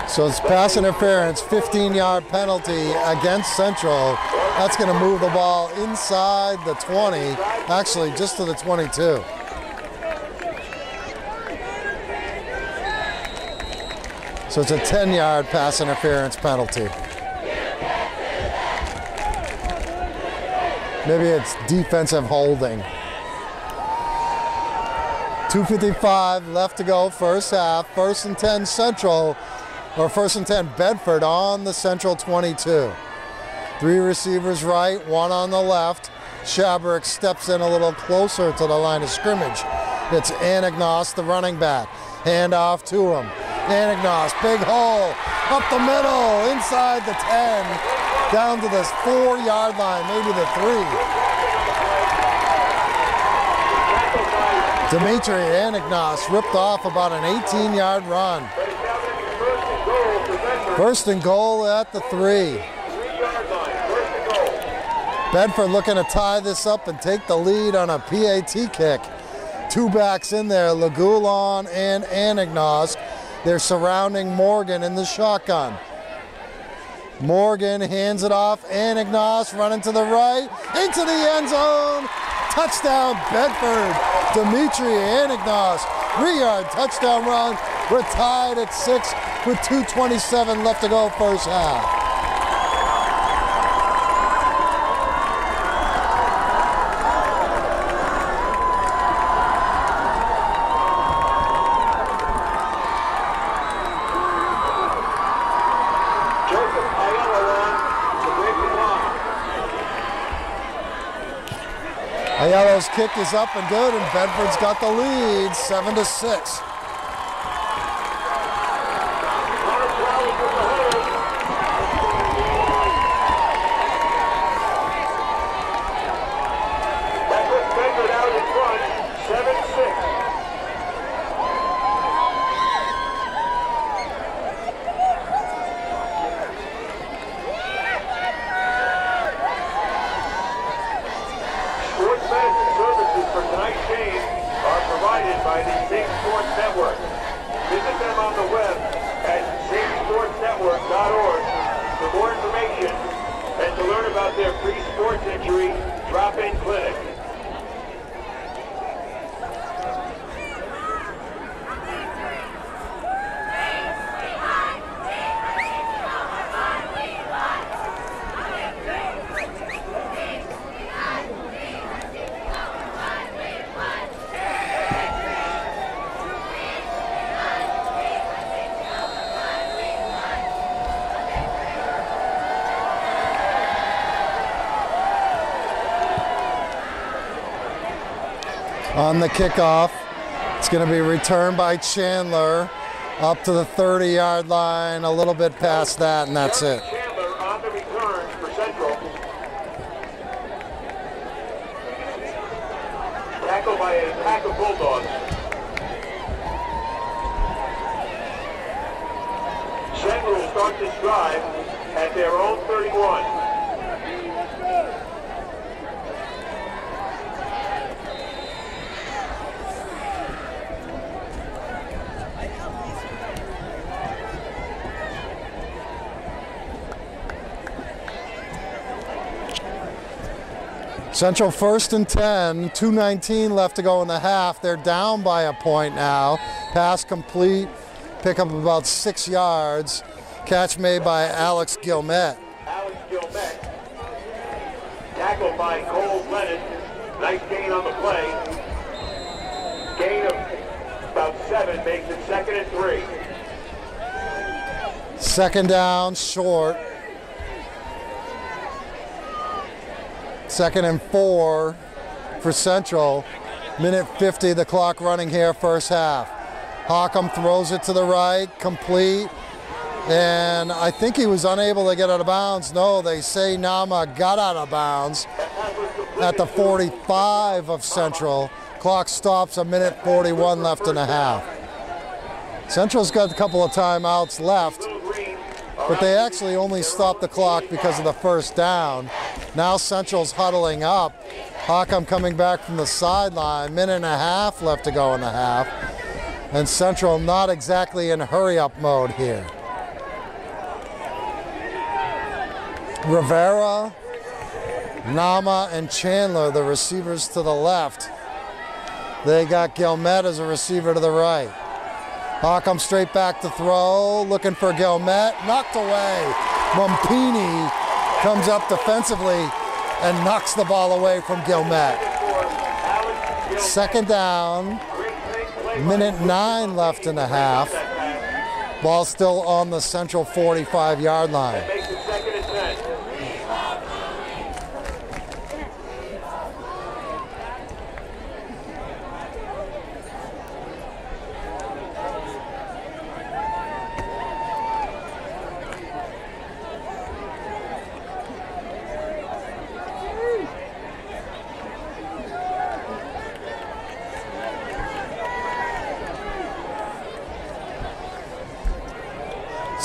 So it's pass interference, 15-yard penalty against Central. That's going to move the ball inside the 20, actually just to the 22. So it's a 10-yard pass interference penalty. Maybe it's defensive holding. 2:55 left to go first half. 1st and 10 Central. Or 1st and 10 Bedford on the Central 22. 3 receivers right, 1 on the left. Shabrick steps in a little closer to the line of scrimmage. It's Anagnos, the running back. Hand off to him. Anagnos, big hole, up the middle, inside the 10. down to this 4-yard line, maybe the 3. Dimitri Anagnos ripped off about an 18-yard run. First and goal at the 3. Bedford looking to tie this up and take the lead on a PAT kick. 2 backs in there, Lagulon and Anagnos. They're surrounding Morgan in the shotgun. Morgan hands it off, Anagnos running to the right, into the end zone. Touchdown Bedford. Dimitri Anagnos, 3-yard touchdown run. We're tied at 6 with 2:27 left to go first half. Aiello's kick is up and good, and Bedford's got the lead, 7-6. Bedford out in front, 7-6. For tonight's game are provided by the Sing Sports Network. Visit them on the web at singsportsnetwork.org for more information and to learn about their free sports injury drop-in clinic. On the kickoff, it's going to be returned by Chandler up to the 30-yard line, a little bit past that, and that's it. Chandler on the return for Central. Tackled by a pack of Bulldogs. Central will start this drive at their own 31. Central 1st and 10, 2:19 left to go in the half. They're down by a point now. Pass complete, pick up about 6 yards. Catch made by Alex Gilmet. Alex Gilmet, tackled by Cole Lennon. Nice gain on the play. Gain of about 7 makes it 2nd and 3. Second down, short. 2nd and 4 for Central. Minute 50, the clock running here, first half. Hockham throws it to the right, complete. And I think he was unable to get out of bounds. No, they say Nama got out of bounds at the 45 of Central. Clock stops, a minute 41 left in the half. Central's got a couple of timeouts left, but they actually only stopped the clock because of the first down. Now Central's huddling up. Hockham coming back from the sideline. Minute and a half left to go in the half. And Central not exactly in hurry-up mode here. Rivera, Nama, and Chandler, the receivers to the left. They got Gilmet as a receiver to the right. Hockham straight back to throw, looking for Gilmet, knocked away. Mumpini comes up defensively and knocks the ball away from Gilmet. Second down, minute 9 left in the half. Ball still on the Central 45-yard line.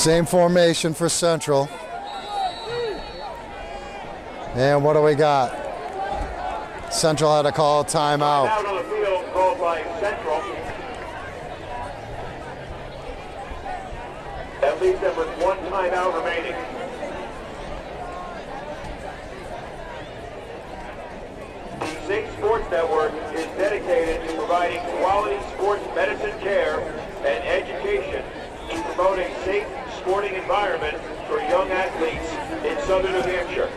Same formation for Central. And what do we got? Central had to call a timeout. Out on the field called by Central. That leaves them with one timeout remaining. The Zing Sports Network is dedicated to providing quality sports medicine care and education to promote a safe sporting environment for young athletes in southern New Hampshire.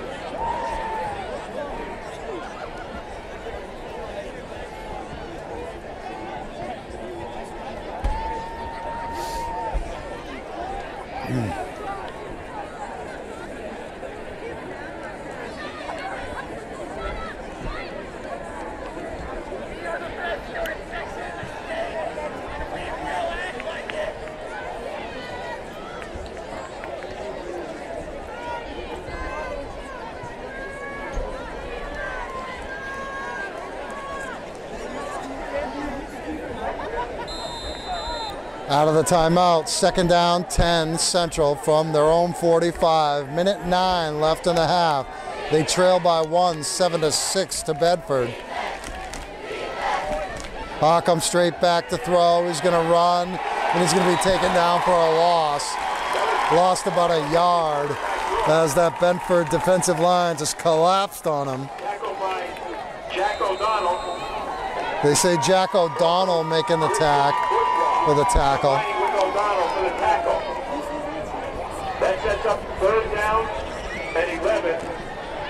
Out of the timeout, second down, 10 Central from their own 45. Minute 9 left in the half. They trail by 1, 7-6 to Bedford. Hawcom straight back to throw. He's going to run, and he's going to be taken down for a loss. Lost about a yard as that Bedford defensive line just collapsed on him. Tackled by Jack O'Donnell. They say Jack O'Donnell making the for the tackle. With O'Donnell for the tackle. That sets up third down and 11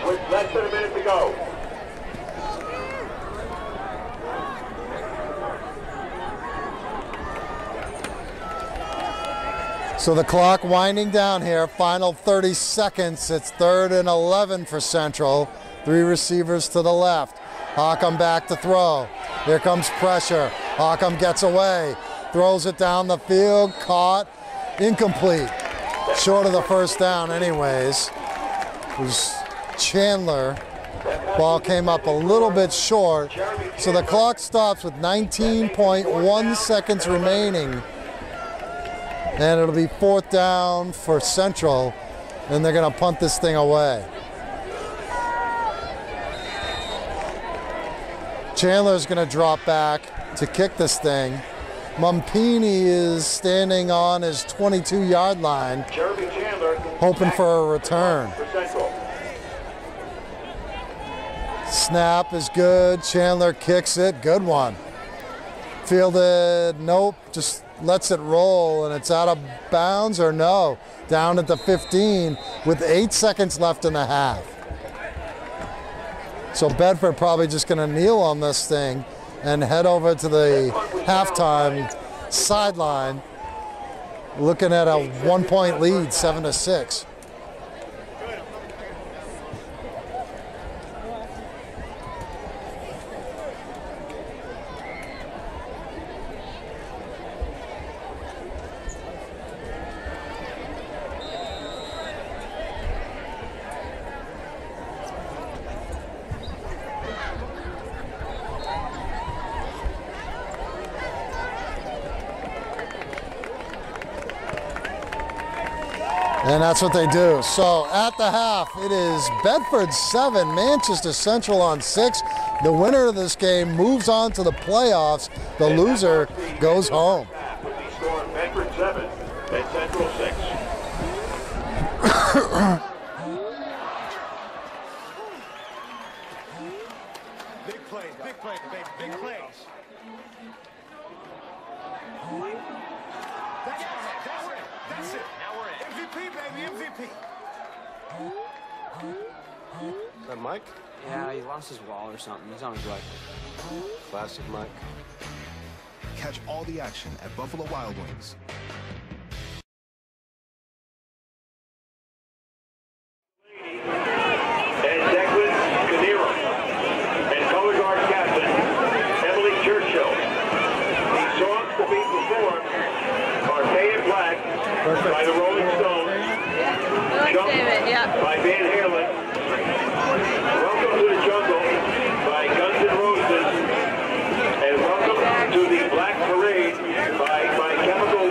with less than a minute to go. So the clock winding down here, final 30 seconds. It's 3rd and 11 for Central. 3 receivers to the left. Hawcom back to throw. Here comes pressure. Hawcom gets away. Throws it down the field, caught, incomplete. Short of the first down anyways. It was Chandler. Ball came up a little bit short. So the clock stops with 19.1 seconds remaining. And it'll be 4th down for Central. And they're gonna punt this thing away. Chandler's gonna drop back to kick this thing. Mumpini is standing on his 22-yard line, hoping for a return. Snap is good. Chandler kicks it. Good one. Fielded. Nope. Just lets it roll, and it's out of bounds or no. Down at the 15 with 8 seconds left in the half. So Bedford probably just going to kneel on this thing and head over to the halftime sideline, looking at a 1-point lead, 7-6. And that's what they do. So at the half, it is Bedford 7, Manchester Central on 6. The winner of this game moves on to the playoffs. The loser goes home. With the score of Bedford 7 and Central 6. Big plays, baby, big plays. That's it. Now we're in. MVP, baby, MVP. Is that Mike? Yeah, he lost his wall or something. He's on his way. Classic Mike. Catch all the action at Buffalo Wild Wings. And Declan Canero. And color guard captain, Emily Churchill. The songs to be performed are Painted Black by the Rolling Stones. Jump by Van Halen. Welcome to the Jungle by Guns N' Roses. And welcome to the Black Parade by Chemical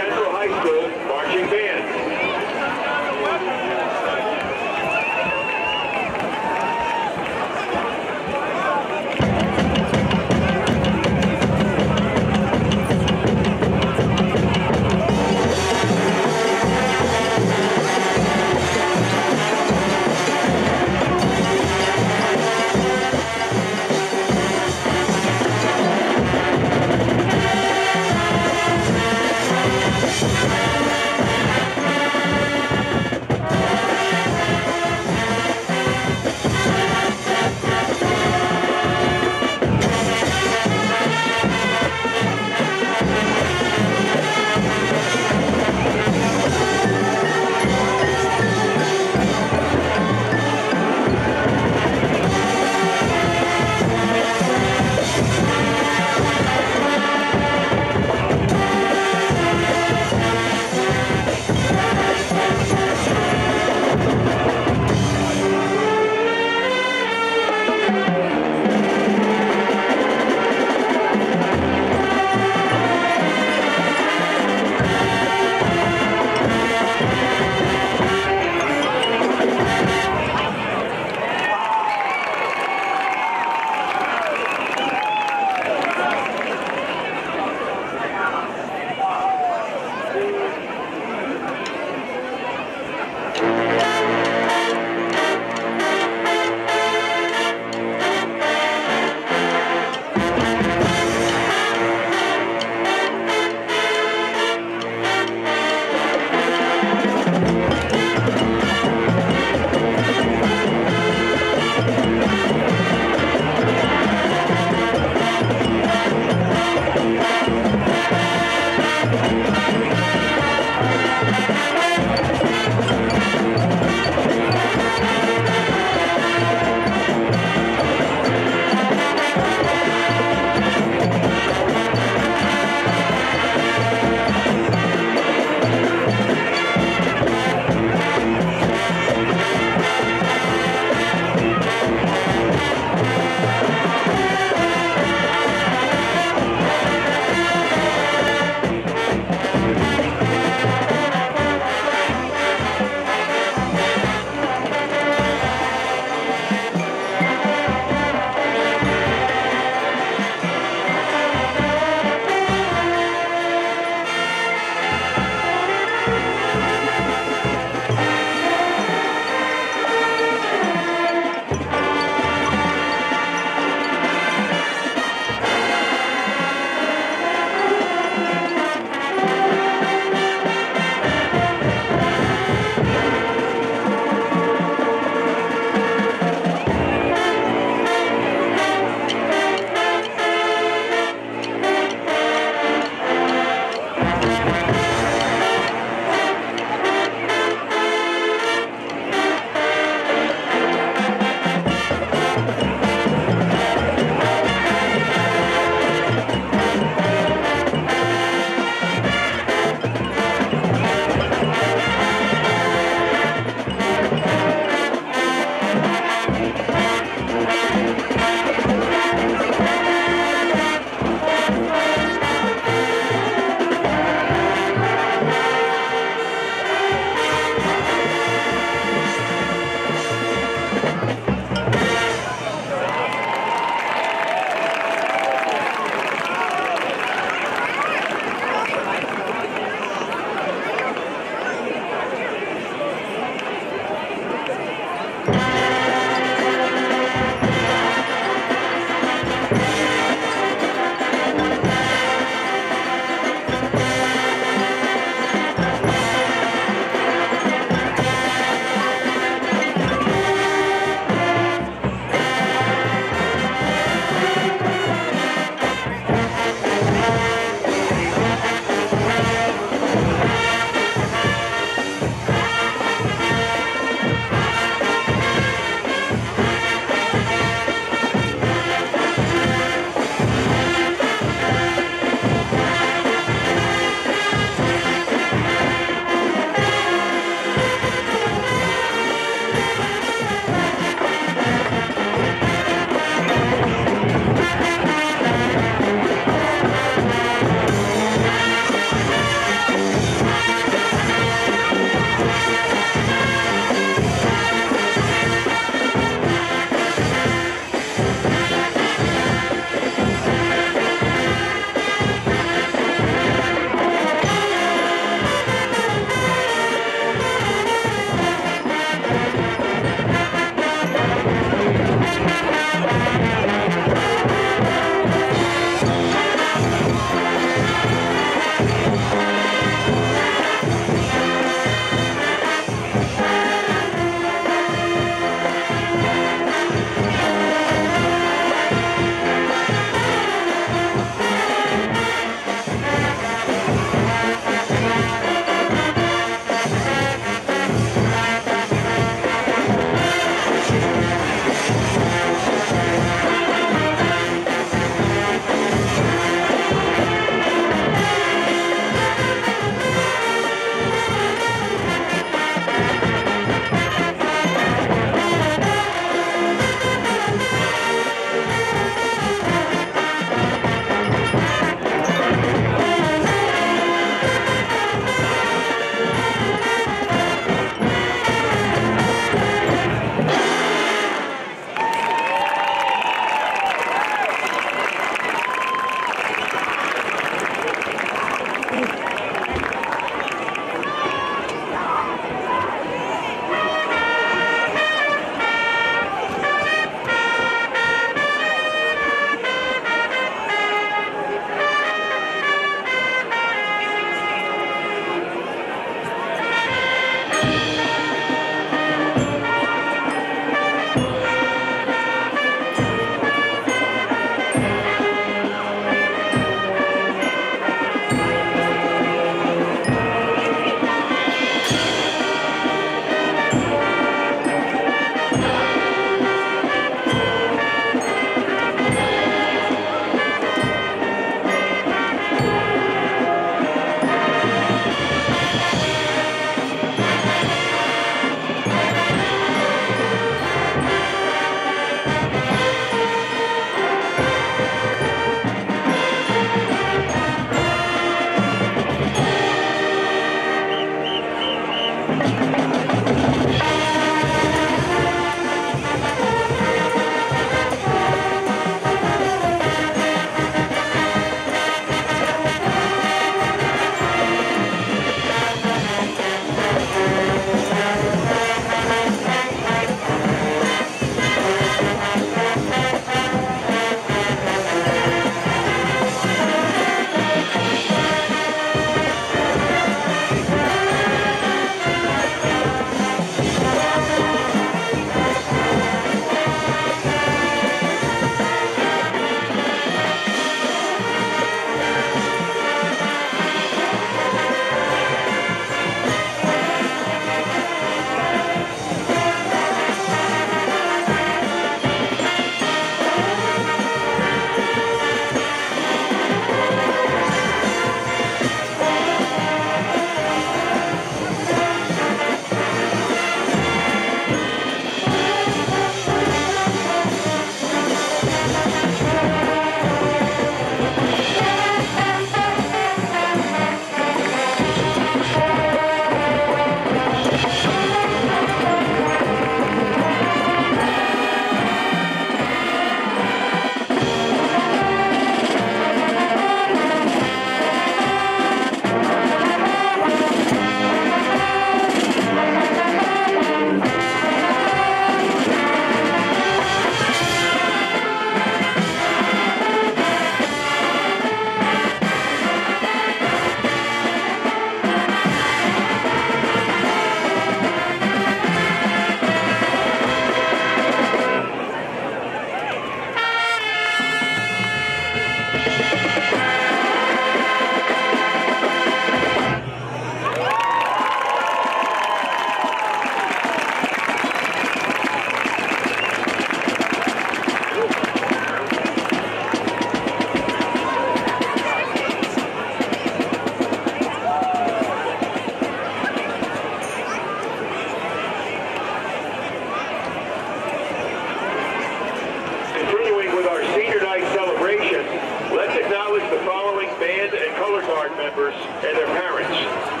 members and their parents.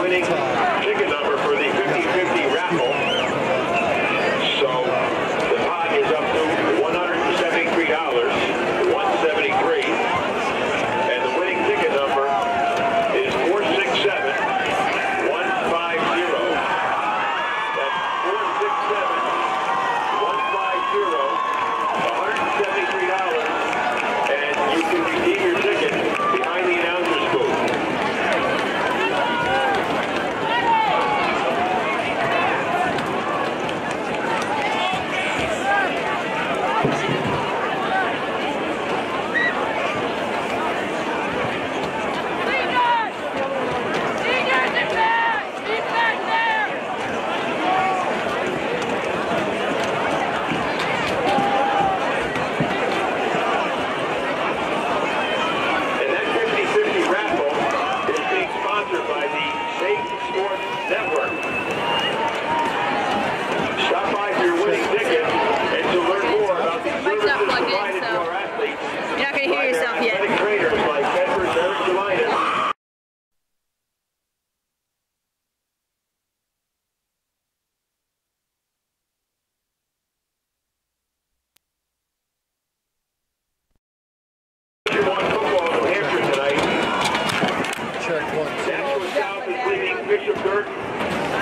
winning ticket number for the 50-50 raffle. So the pot is up to $173, $173, and the winning ticket number is 467-150. That's 467-150, $173, and you can redeem your ticket behind the announcer's booth.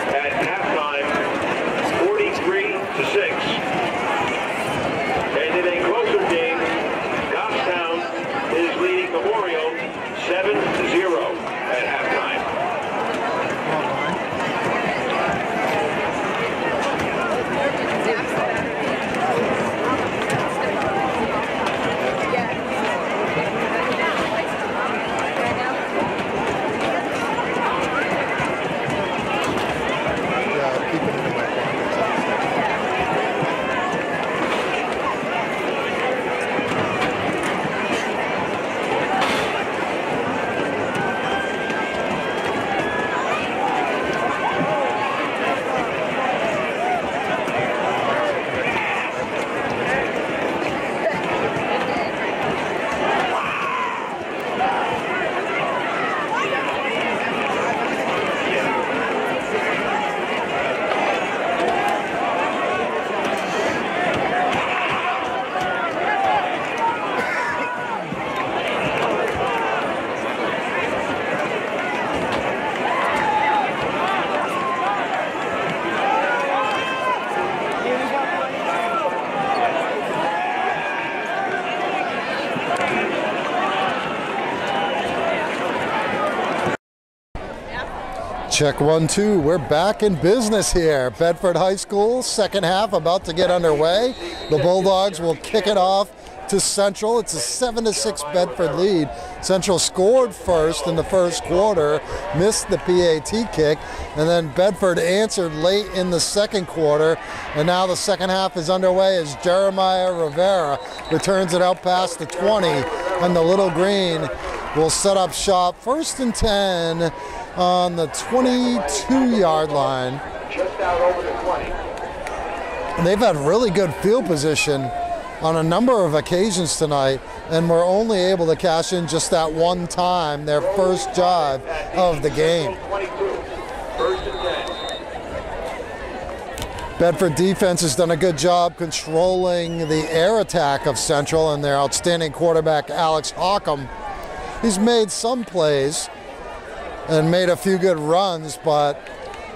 At halftime, 43-6. And in a closer game, Goffstown is leading Memorial 7-0 at halftime. Check 1, 2. We're back in business here. Bedford High School, second half about to get underway. The Bulldogs will kick it off to Central. It's a 7-6 Bedford lead. Central scored first in the first quarter, missed the PAT kick, and then Bedford answered late in the second quarter. And now the second half is underway as Jeremiah Rivera returns it out past the 20, and the Little Green will set up shop. 1st and 10 on the 22-yard line. Just out over the 20. They've had really good field position on a number of occasions tonight, and were only able to cash in just that one time, their first drive of the game. 22. 1st and 10. Bedford defense has done a good job controlling the air attack of Central, and their outstanding quarterback, Alex Hockham. He's made some plays and made a few good runs, but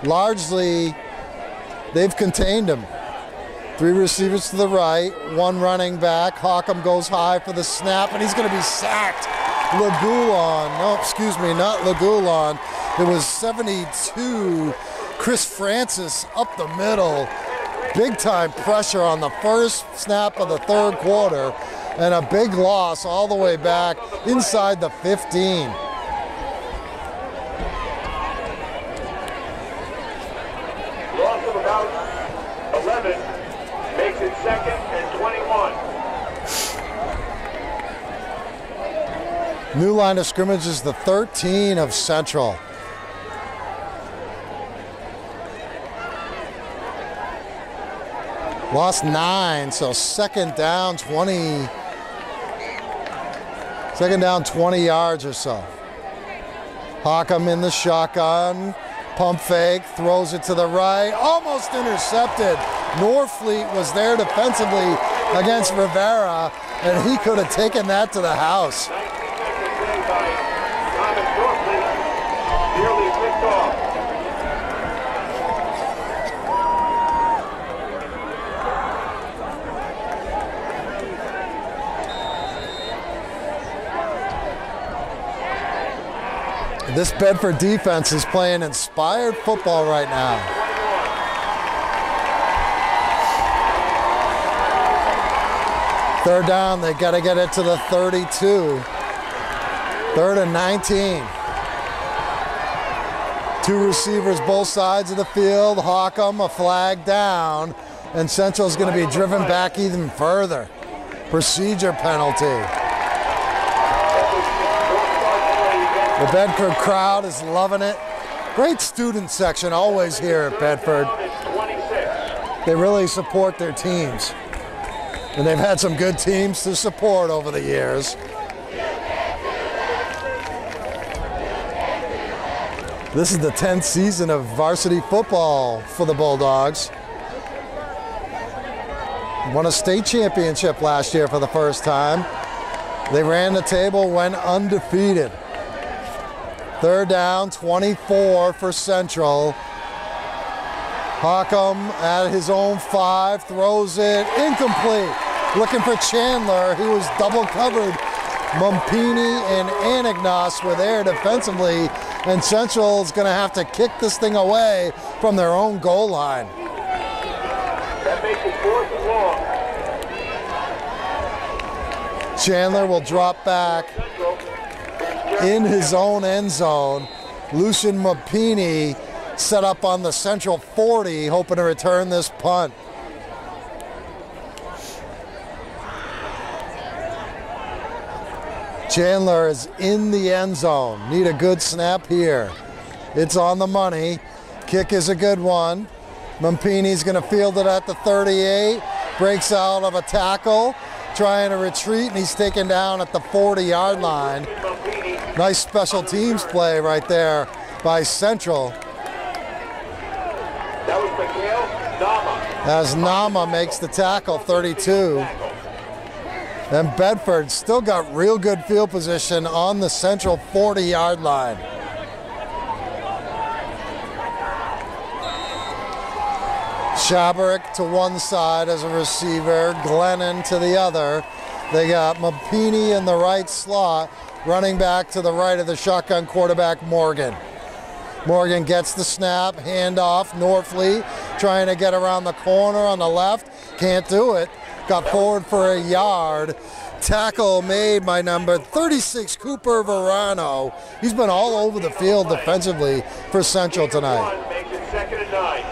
largely they've contained him. 3 receivers to the right, 1 running back. Hockham goes high for the snap, and he's going to be sacked. Lagulon, no, excuse me, not Lagulon. It was 72. Chris Francis up the middle. Big time pressure on the first snap of the third quarter, and a big loss all the way back inside the 15. Loss of about 11 makes it 2nd and 21. New line of scrimmage is the 13 of Central. Lost 9, so 2nd down 20. 2nd down 20 yards or so. Hockham in the shotgun, Pump fake, throws it to the right, almost intercepted. Norfleet was there defensively against Rivera, and he could have taken that to the house. This Bedford defense is playing inspired football right now. Third down, they got to get it to the 32. 3rd and 19. 2 receivers both sides of the field. Hawcom, a flag down, and Central's going to be driven back even further. Procedure penalty. The Bedford crowd is loving it. Great student section always here at Bedford. They really support their teams. And they've had some good teams to support over the years. This is the 10th season of varsity football for the Bulldogs. Won a state championship last year for the first time. They ran the table, went undefeated. 3rd down, 24 for Central. Hawcom at his own 5, throws it incomplete. Looking for Chandler, he was double covered. Mumpini and Anagnos were there defensively, and Central's gonna have to kick this thing away from their own goal line. That makes it 4th and long. Chandler will drop back in his own end zone. Lucian Mumpini set up on the Central 40, hoping to return this punt. Chandler is in the end zone. Need a good snap here. It's on the money. Kick is a good one. Mumpini's going to field it at the 38. Breaks out of a tackle, trying to retreat, and he's taken down at the 40-yard line. Nice special teams play right there by Central. That was Miguel Nama. As Nama makes the tackle, 32. And Bedford still got real good field position on the Central 40-yard line. Shabarick to one side as a receiver, Glennon to the other. They got Mumpini in the right slot, running back to the right of the shotgun quarterback, Morgan. Morgan gets the snap, handoff, Norfleet trying to get around the corner on the left, can't do it. Got forward for a yard. Tackle made by number 36, Cooper Verano. He's been all over the field defensively for Central tonight. Makes it 2nd and 9.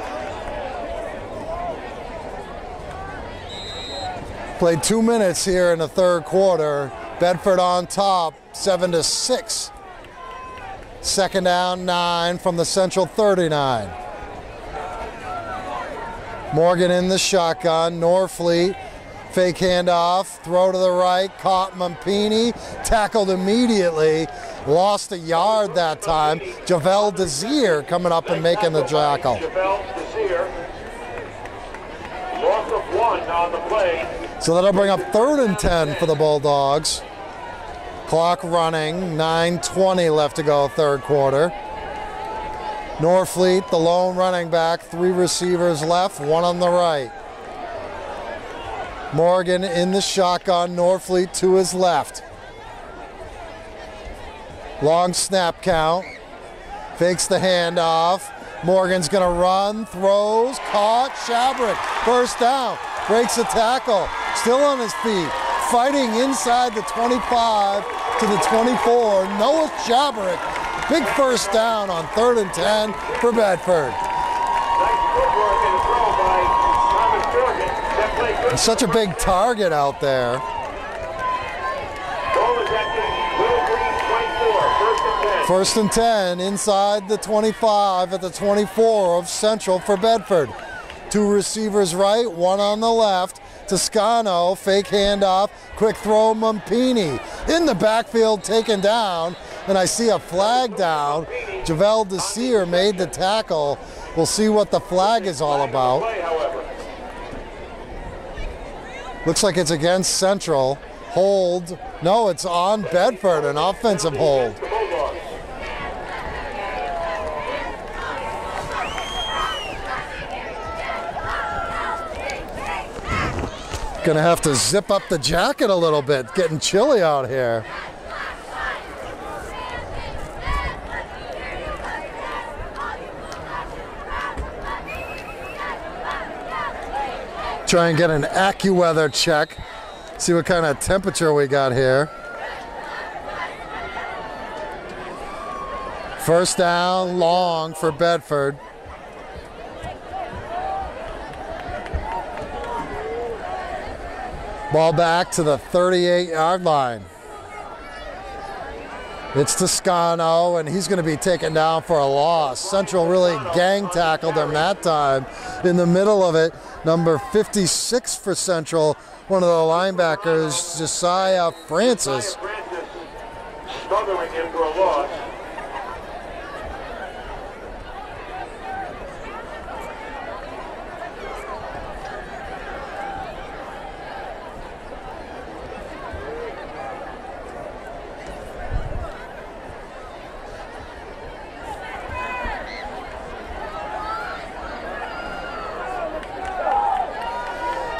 Played 2 minutes here in the 3rd quarter. Bedford on top, 7-6. 2nd down, 9 from the Central 39. Morgan in the shotgun, Norfleet. Fake handoff, throw to the right, caught Mumpini, tackled immediately, lost a yard that time. Javel Desir coming up and making the tackle. Javel Desir. Loss of 1 on the play. So that'll bring up 3rd and 10 for the Bulldogs. Clock running, 9:20 left to go, 3rd quarter. Norfleet, the lone running back, 3 receivers left, 1 on the right. Morgan in the shotgun, Norfleet to his left. Long snap count, fakes the handoff. Morgan's gonna run, throws, caught, Shabarick, 1st down, breaks a tackle, still on his feet, fighting inside the 25 to the 24, Noah Shabarick, big 1st down on 3rd and 10 for Bedford. Nice footwork and a throw by Thomas Durgan. That play good. Such a big target out there. Ball is at the Will Green 24, 1st and 10. 1st and 10 inside the 25 at the 24 of Central for Bedford. 2 receivers right, 1 on the left. Toscano, fake handoff, quick throw, Mumpini. In the backfield, taken down, and I see a flag down Javel Desir made the tackle. We'll see what the flag is all about. Looks like it's against Central. Hold. No, it's on Bedford, an offensive hold. Gonna have to zip up the jacket a little bit, getting chilly out here. Try and get an AccuWeather check. See what kind of temperature we got here. First down, long for Bedford. Ball back to the 38-yard line. It's Toscano, and he's going to be taken down for a loss. Central really gang tackled him that time. In the middle of it, number 56 for Central, one of the linebackers, Josiah Francis. Smothering him for a loss.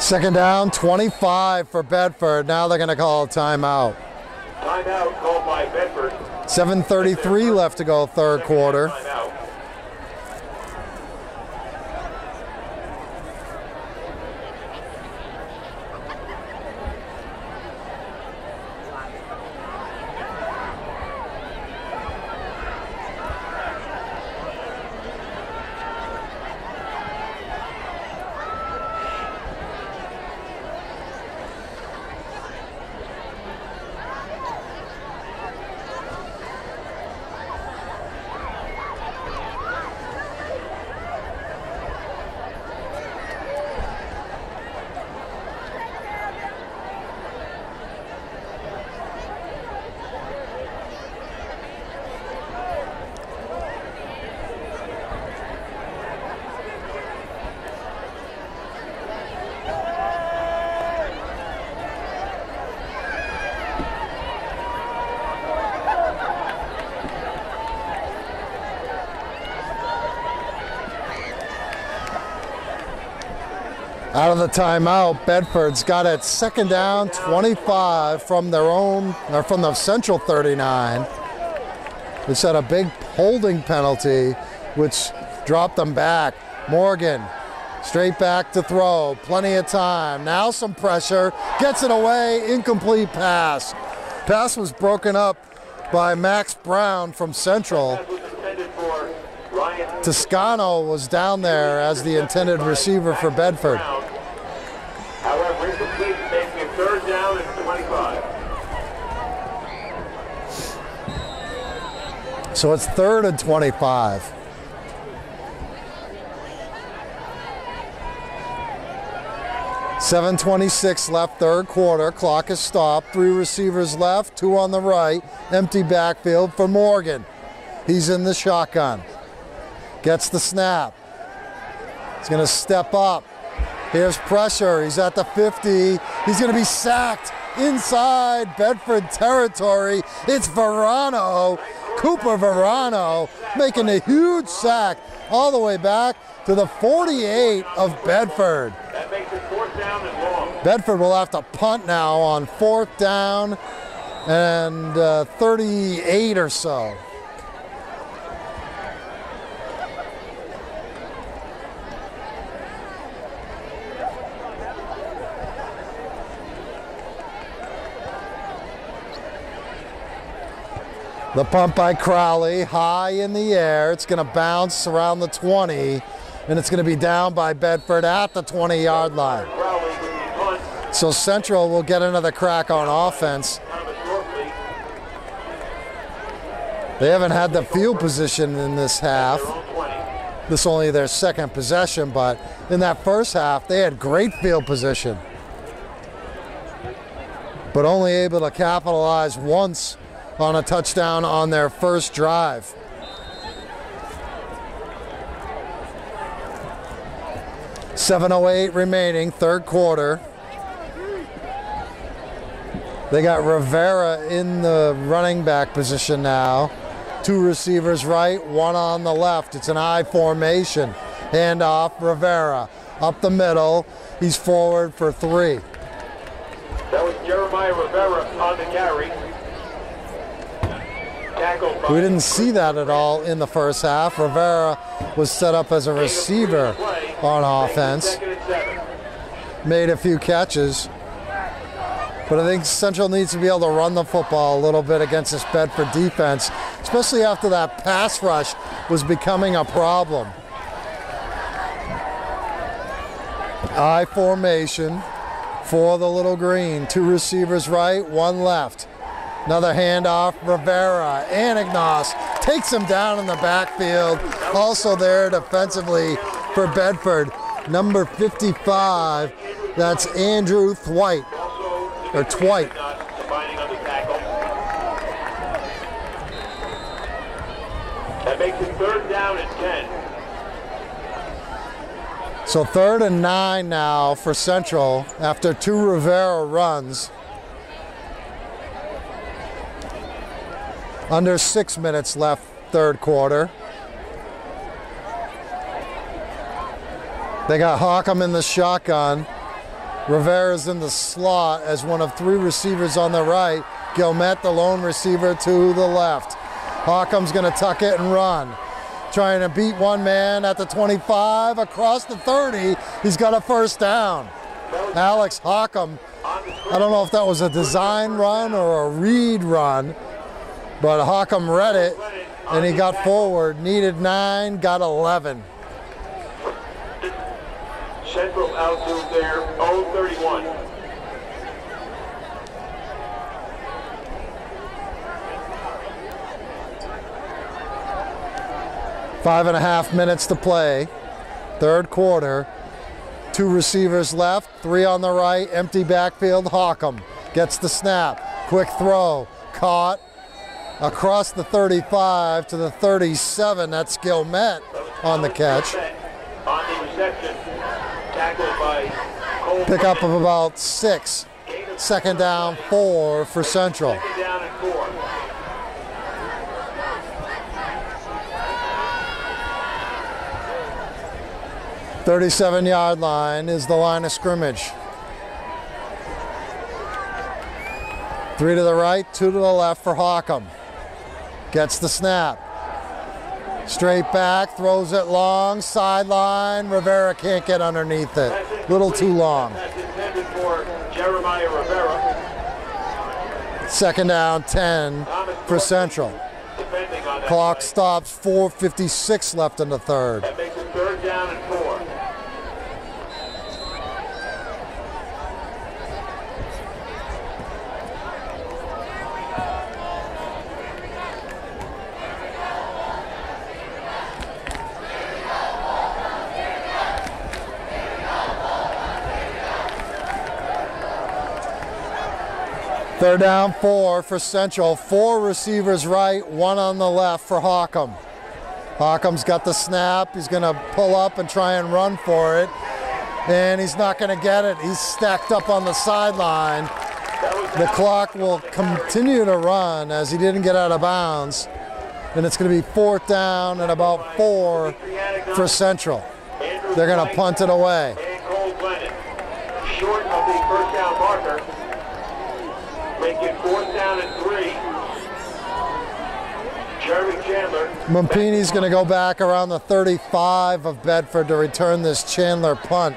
Second down, 25 for Bedford. Now they're going to call a timeout. Timeout called by Bedford. 7:33 left to go, third quarter. Timeout. Out of the timeout, Bedford's got it second down, 25 from their own, or from the Central 39. They set a big holding penalty, which dropped them back. Morgan, straight back to throw, plenty of time. Now some pressure, gets it away, incomplete pass. Pass was broken up by Max Brown from Central. Toscano was down there as the intended receiver for Bedford. However, incomplete, making it third down and 25. So it's third and 25. .7:26 left, third quarter. Clock is stopped. 3 receivers left, 2 on the right. Empty backfield for Morgan. He's in the shotgun. Gets the snap. He's going to step up. Here's pressure. He's at the 50. He's going to be sacked inside Bedford territory. It's Verano, Cooper Verano, making a huge sack all the way back to the 48 of Bedford. That makes it fourth down and long. Bedford will have to punt now on fourth down and 38 or so. The punt by Crowley, high in the air. It's going to bounce around the 20, and it's going to be down by Bedford at the 20-yard line. So Central will get another crack on offense. They haven't had the field position in this half. This is only their second possession, but in that first half, they had great field position, but only able to capitalize once on a touchdown on their first drive. 7:08 remaining, third quarter. They got Rivera in the running back position now. Two receivers right, one on the left. It's an I formation. Handoff, Rivera. Up the middle, he's forward for 3. That was Jeremiah Rivera on the carry. We didn't see that at all in the first half. Rivera was set up as a receiver on offense. Made a few catches. But I think Central needs to be able to run the football a little bit against this Bedford defense, especially after that pass rush was becoming a problem. I formation for the Little Green. Two receivers right, one left. Another handoff, Rivera. Anagnos takes him down in the backfield. Also there defensively for Bedford, number 55. That's Andrew Thwite, or Twite. That makes it 3rd down and 10. So 3rd and 9 now for Central after 2 Rivera runs. Under 6 minutes left, third quarter. They got Hockham in the shotgun. Rivera's in the slot as one of 3 receivers on the right. Gilmet, the lone receiver, to the left. Hockham's gonna tuck it and run. Trying to beat one man at the 25, across the 30. He's got a first down. Alex Hockham, I don't know if that was a design run or a read run, but Hockham read it and he got forward. Needed 9, got 11. Central outfield there, 0-31. Five and a half minutes to play, third quarter. 2 receivers left, 3 on the right, empty backfield. Hockham gets the snap, quick throw, caught across the 35 to the 37. That's Gilmet on the catch. On the reception, tackled by Cole. Pickup of about 6. Second down, 4 for Central. 2nd down and 4. 37-yard line is the line of scrimmage. 3 to the right, 2 to the left for Hockham. Gets the snap. Straight back, throws it long, sideline. Rivera can't get underneath it. Little too long. That's intended for Jeremiah Rivera. Second down, 10 for Central. Defending on that Clock play. stops, 4:56 left in the third. That makes it 3rd down and 4. Third down, 4 for Central. 4 receivers right, 1 on the left for Hockham. Hockham's got the snap. He's going to pull up and try and run for it. And he's not going to get it. He's stacked up on the sideline. The clock will continue to run as he didn't get out of bounds. And it's going to be 4th down and about 4 for Central. They're going to punt it away. And Cole Glennon, short of the 1st down marker. Make it 4th down and 3. Jeremy Chandler. Mampini's going to go back around the 35 of Bedford to return this Chandler punt.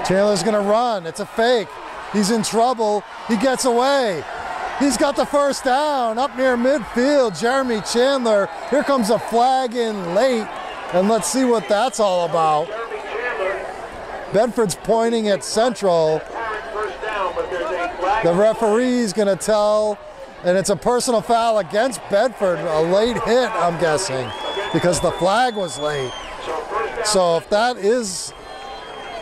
Chandler's going to run. It's a fake. He's in trouble. He gets away. He's got the first down up near midfield. Jeremy Chandler. Here comes a flag in late. And let's see what that's all about. Jeremy Chandler. Bedford's pointing at Central. First down, but there's a flag. The referee's going to tell, and it's a personal foul against Bedford. A late hit, I'm guessing, because the flag was late. So if that is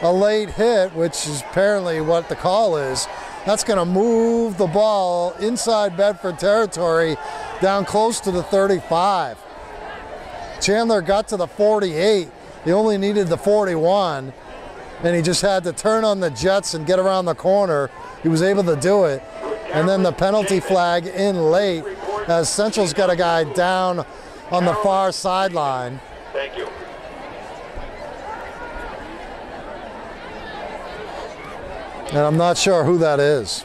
a late hit, which is apparently what the call is, that's going to move the ball inside Bedford territory down close to the 35. Chandler got to the 48. He only needed the 41, and he just had to turn on the jets and get around the corner. He was able to do it. And then the penalty flag in late as Central's got a guy down on the far sideline. Thank you. And I'm not sure who that is.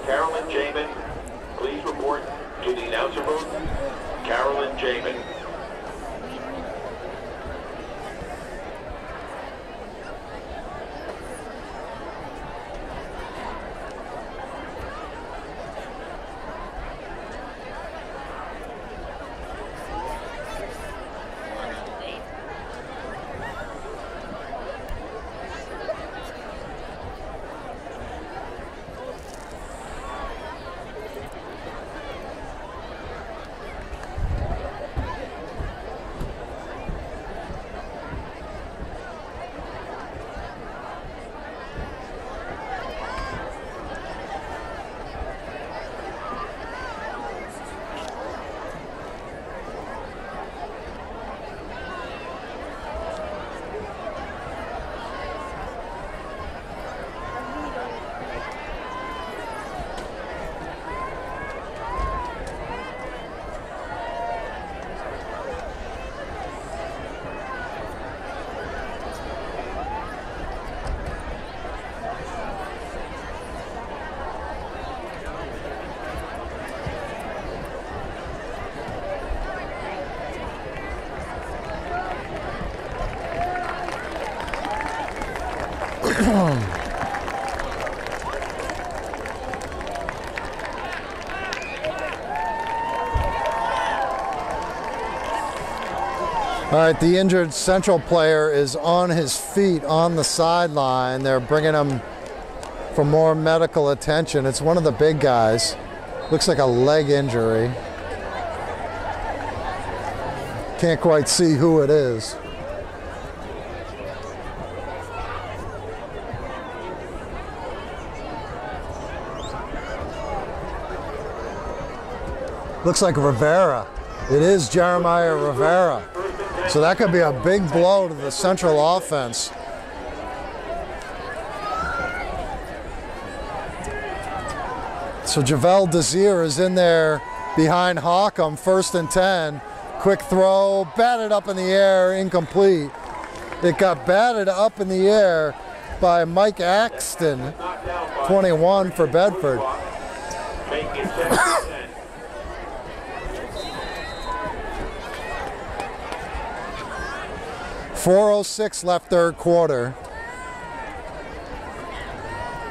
Carolyn Jamin, please report to the announcer booth. Carolyn Jamin. All right, the injured Central player is on his feet on the sideline. They're bringing him for more medical attention. It's one of the big guys. Looks like a leg injury. Can't quite see who it is. Looks like Rivera. It is Jeremiah Rivera. So that could be a big blow to the Central offense. So Javel Desir is in there behind Hockham, 1st and 10. Quick throw, batted up in the air, incomplete. It got batted up in the air by Mike Axton, 21 for Bedford. 4:06 left third quarter.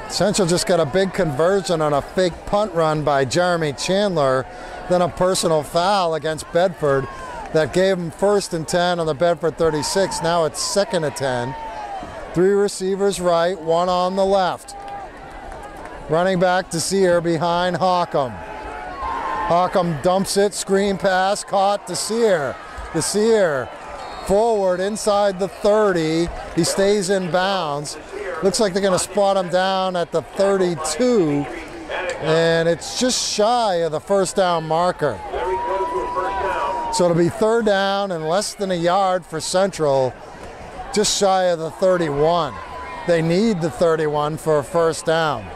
Central just got a big conversion on a fake punt run by Jeremy Chandler, then a personal foul against Bedford that gave him 1st and 10 on the Bedford 36. Now it's 2nd and 10. 3 receivers right, 1 on the left. Running back Desir behind Hockham. Hockham dumps it, screen pass, caught Desir. Desir forward inside the 30. He stays in bounds. Looks like they're going to spot him down at the 32. And it's just shy of the first down marker. So it'll be 3rd down and less than a yard for Central, just shy of the 31. They need the 31 for a first down.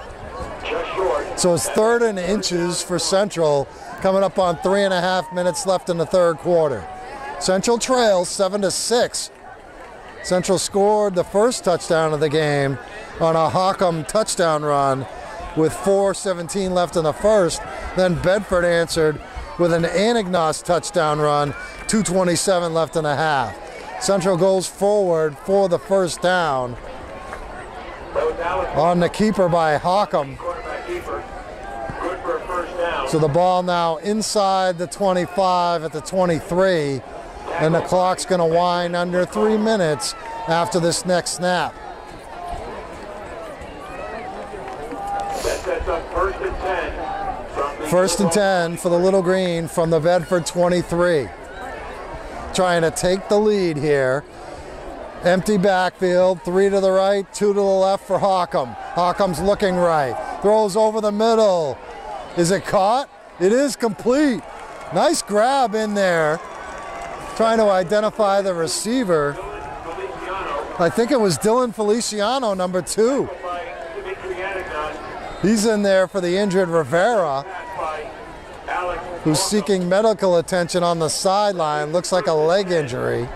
Just short. So it's 3rd and inches for Central, coming up on 3.5 minutes left in the 3rd quarter. Central trails 7-6. Central scored the first touchdown of the game on a Hockham touchdown run with 4:17 left in the first. Then Bedford answered with an Anagnos touchdown run, 2:27 left in the half. Central goes forward for the first down on the keeper by Hockham. Quarterback keeper. Good for a first down. So the ball now inside the 25 at the 23, and the clock's going to wind under 3 minutes after this next snap. That sets up 1st and 10. From the 1st and 10 for the Little Green from the Bedford 23. Trying to take the lead here. Empty backfield, 3 to the right, 2 to the left for Hockham. Hockham's looking right. Throws over the middle. Is it caught? It is complete. Nice grab in there. Trying to identify the receiver. I think it was Dylan Feliciano, number 2. He's in there for the injured Rivera, who's seeking medical attention on the sideline. Looks like a leg injury.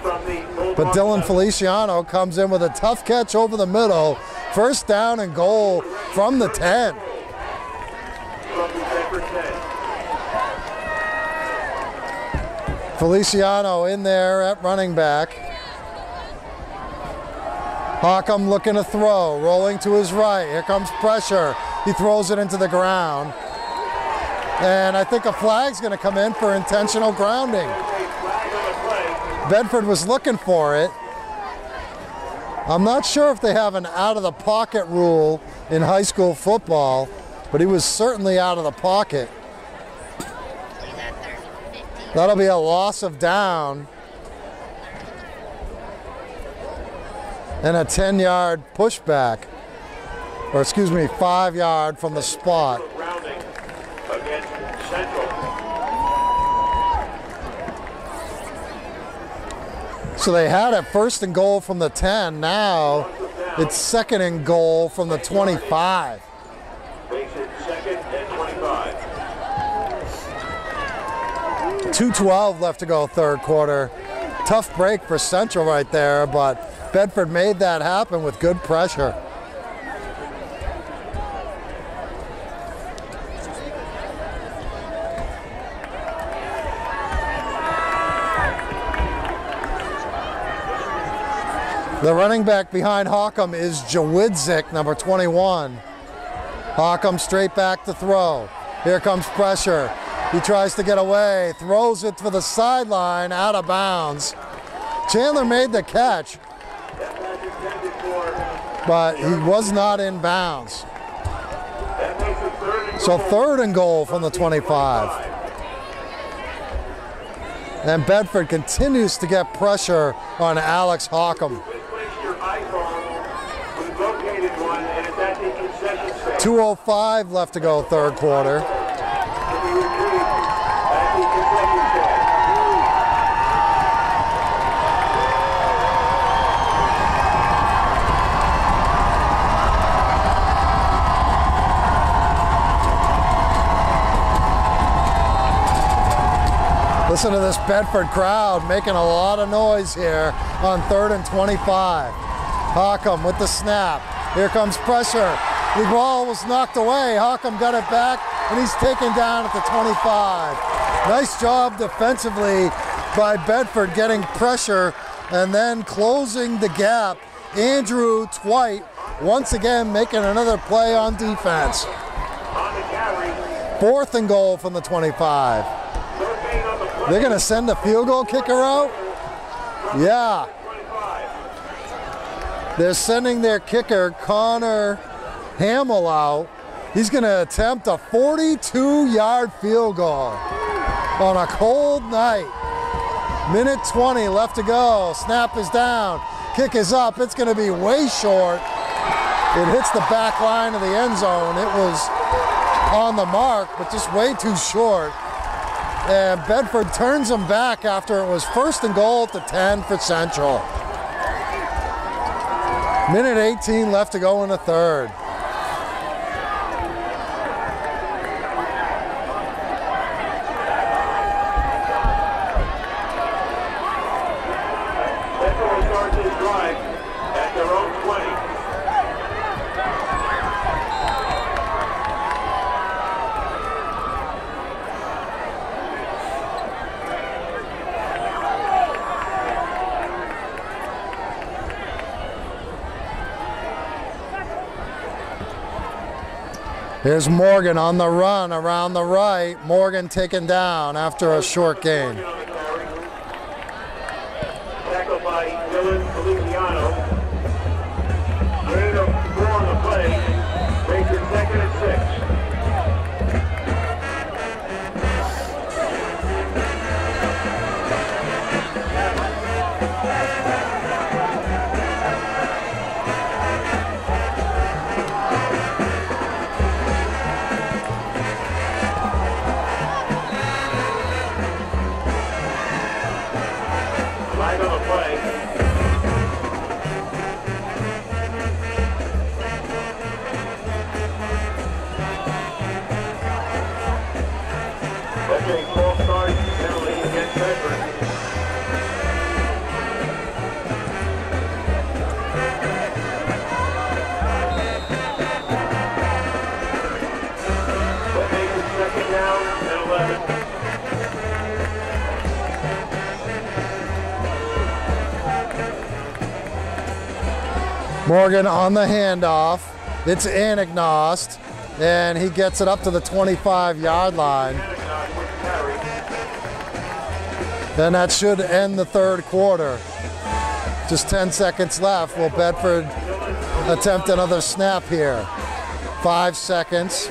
But Dylan Feliciano comes in with a tough catch over the middle. First down and goal from the 10. Feliciano in there at running back. Hockham looking to throw, rolling to his right. Here comes pressure. He throws it into the ground. And I think a flag's going to come in for intentional grounding. Bedford was looking for it. I'm not sure if they have an out-of-the-pocket rule in high school football, but he was certainly out of the pocket. That'll be a loss of down. And a 10-yard pushback. Or excuse me, 5-yard from the spot. So they had it 1st and goal from the 10. Now it's 2nd and goal from the 25. Makes it 2nd and 25. 2:12 left to go, 3rd quarter. Tough break for Central right there, but Bedford made that happen with good pressure. The running back behind Hockham is Jawidzik, number 21. Hockham straight back to throw. Here comes pressure. He tries to get away, throws it for the sideline, out of bounds. Chandler made the catch, but he was not in bounds. So 3rd and goal from the 25. And Bedford continues to get pressure on Alex Hockham. 2:05 left to go, 3rd quarter. Listen to this Bedford crowd making a lot of noise here on 3rd and 25. Hockham with the snap. Here comes pressure. The ball was knocked away. Hockham got it back, and he's taken down at the 25. Nice job defensively by Bedford getting pressure and then closing the gap. Andrew Twite once again making another play on defense. 4th and goal from the 25. They're going to send the field goal kicker out? Yeah. They're sending their kicker, Connor Hamill, out. He's going to attempt a 42-yard field goal on a cold night. Minute 20 left to go. Snap is down. Kick is up. It's going to be way short. It hits the back line of the end zone. It was on the mark, but just way too short. And Bedford turns them back after it was 1st and goal at the 10 for Central. Minute 18 left to go in the third. Bedford starts his drive at their own 20. Here's Morgan on the run around the right. Morgan taken down after a short gain. Tackled by Dylan Feliciano. Ready to score on the play. Rangers second and 6. Flag on the play. That's a false start penalty against Bedford. That makes it second down and 11. Morgan on the handoff. It's Anagnost, and he gets it up to the 25-yard line. Then that should end the third quarter. Just 10 seconds left. Will Bedford attempt another snap here? 5 seconds.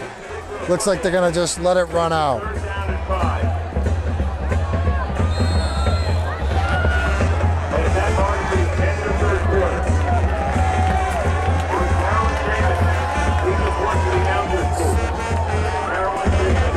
Looks like they're going to just let it run out. Third down and 5. And that marks the end of the third quarter. Here's Harold Jamin. He's reporting to the announcers booth. Harold Jamin.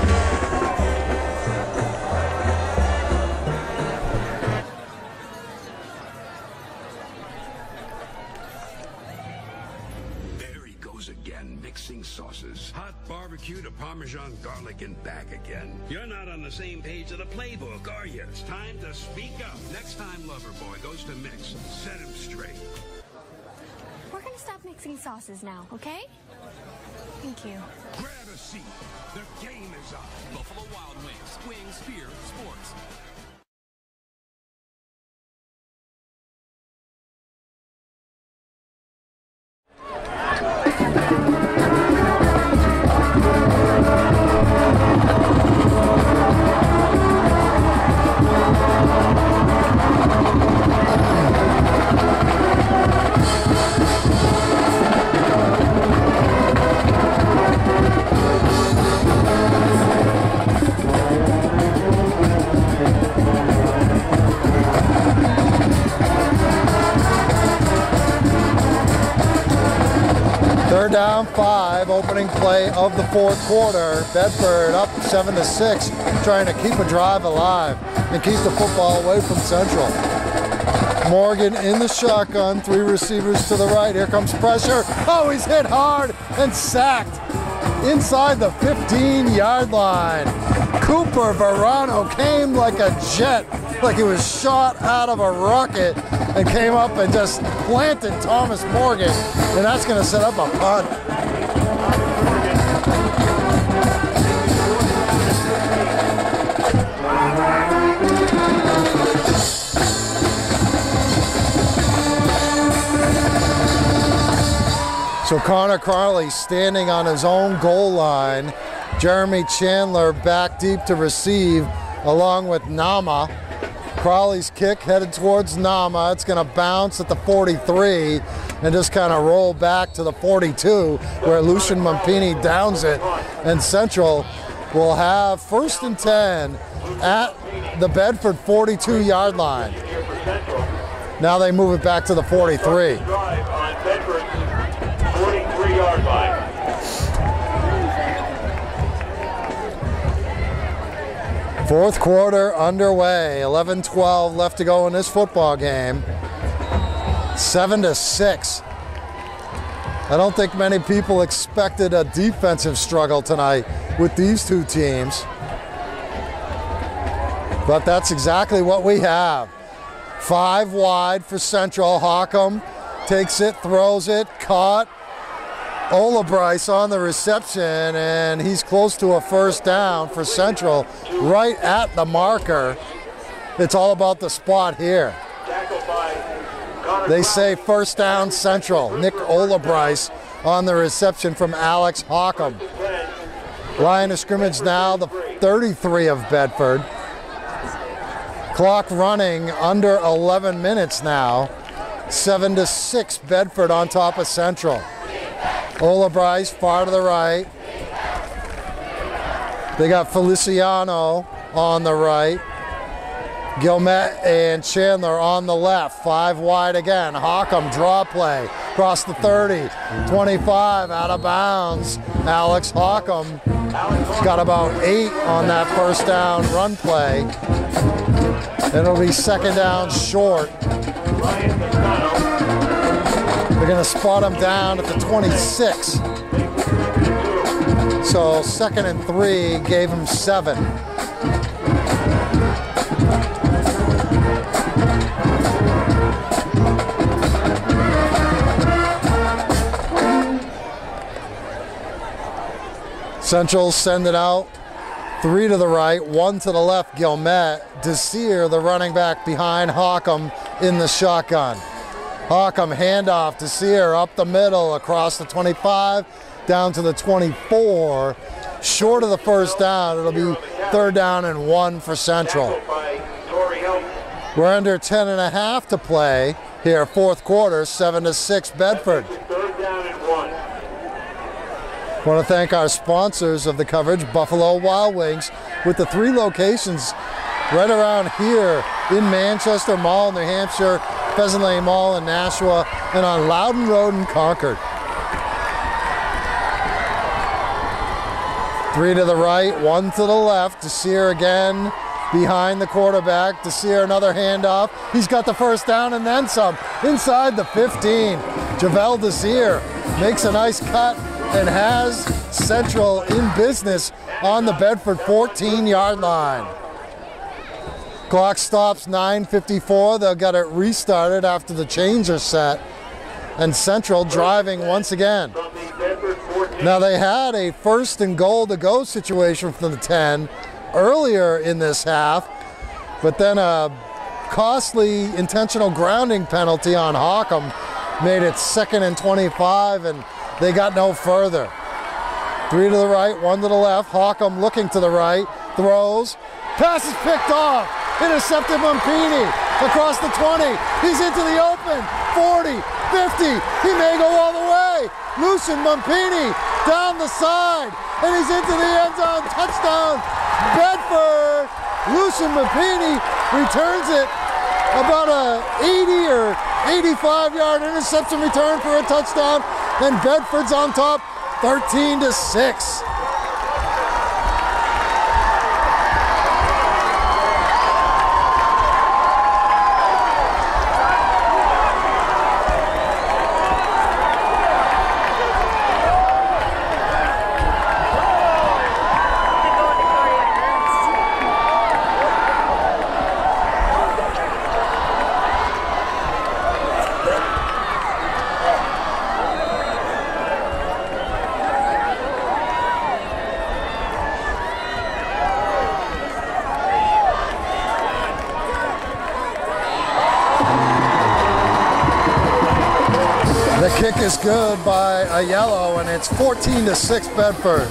There he goes again, mixing sauces. Hot barbecue to Parmesan garlic and back again. You're not on the same page of the playbook, are you? It's time to speak up. Next time Loverboy goes to mix, set him straight. We're gonna stop mixing sauces now, okay? Thank you. Grab a seat. The game is on. Buffalo Wild Wings. Wings, beer, sports. Third down, 5, opening play of the fourth quarter. Bedford up 7-6, trying to keep a drive alive and keep the football away from Central. Morgan in the shotgun, 3 receivers to the right. Here comes pressure. Oh, he's hit hard and sacked inside the 15-yard line. Cooper Verano came like a jet, like he was shot out of a rocket, and came up and just planted Thomas Morgan, and that's going to set up a punt. So Connor Carley standing on his own goal line. Jeremy Chandler back deep to receive along with Nama. Crowley's kick headed towards Nama. It's going to bounce at the 43 and just kind of roll back to the 42 where Lucian Mampini downs it. And Central will have 1st and 10 at the Bedford 42-yard line. Now they move it back to the 43. Drive on Bedford's 43-yard line. Fourth quarter underway. 11-12 left to go in this football game. 7-6. I don't think many people expected a defensive struggle tonight with these two teams. But that's exactly what we have. 5 wide for Central. Hockham takes it, throws it, caught. Olabryce on the reception, and he's close to a first down for Central, right at the marker. It's all about the spot here. They say first down Central. Nick Olabryce on the reception from Alex Hockham. Line of scrimmage now, the 33 of Bedford. Clock running under 11 minutes now. 7-6 Bedford on top of Central. Olabryce far to the right. They got Feliciano on the right. Gilmet and Chandler on the left. 5 wide again. Hockham draw play across the 30. 25 out of bounds. Alex Hockham got about 8 on that first down run play. It'll be second down short. They're going to spot him down at the 26. So 2nd and 3 gave him 7. Central send it out. 3 to the right, 1 to the left, Gilmet. Desir, the running back behind Hockham in the shotgun. Hockham handoff, Desir up the middle, across the 25, down to the 24. Short of the first down, it'll be 3rd down and 1 for Central. We're under 10.5 to play here, 4th quarter, 7-6 Bedford. I want to thank our sponsors of the coverage, Buffalo Wild Wings, with the 3 locations right around here in Manchester Mall, New Hampshire, Pheasant Lane Mall in Nashua, and on Loudon Road in Concord. 3 to the right, 1 to the left. Desir again behind the quarterback. Desir another handoff. He's got the first down and then some. Inside the 15. Javel Desir makes a nice cut and has Central in business on the Bedford 14-yard line. Clock stops 9:54. They'll get it restarted after the chains are set. And Central driving once again. Now they had a 1st and goal to go situation from the 10 earlier in this half, but then a costly intentional grounding penalty on Hockham made it 2nd and 25, and they got no further. 3 to the right, 1 to the left. Hockham looking to the right, throws, pass is picked off. Intercepted Mumpini across the 20. He's into the open. 40, 50. He may go all the way. Lucien Mumpini down the side, and he's into the end zone. Touchdown, Bedford. Lucien Mumpini returns it about a 80 or 85-yard interception return for a touchdown, and Bedford's on top, 13-6. The kick is good by a yellow, and it's 14-6 Bedford.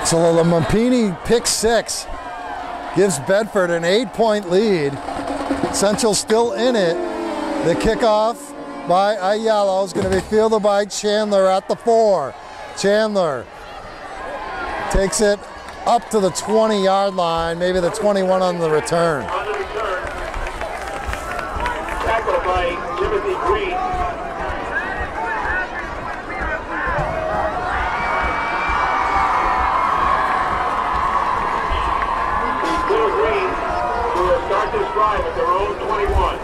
So the Mampini pick 6 gives Bedford an 8-point lead. Central still in it. The kickoff by Ayala is going to be fielded by Chandler at the 4. Chandler takes it up to the 20-yard line, maybe the 21 on the return. On the return, tackled by Timothy Green. Little Green will start this drive at their own 21.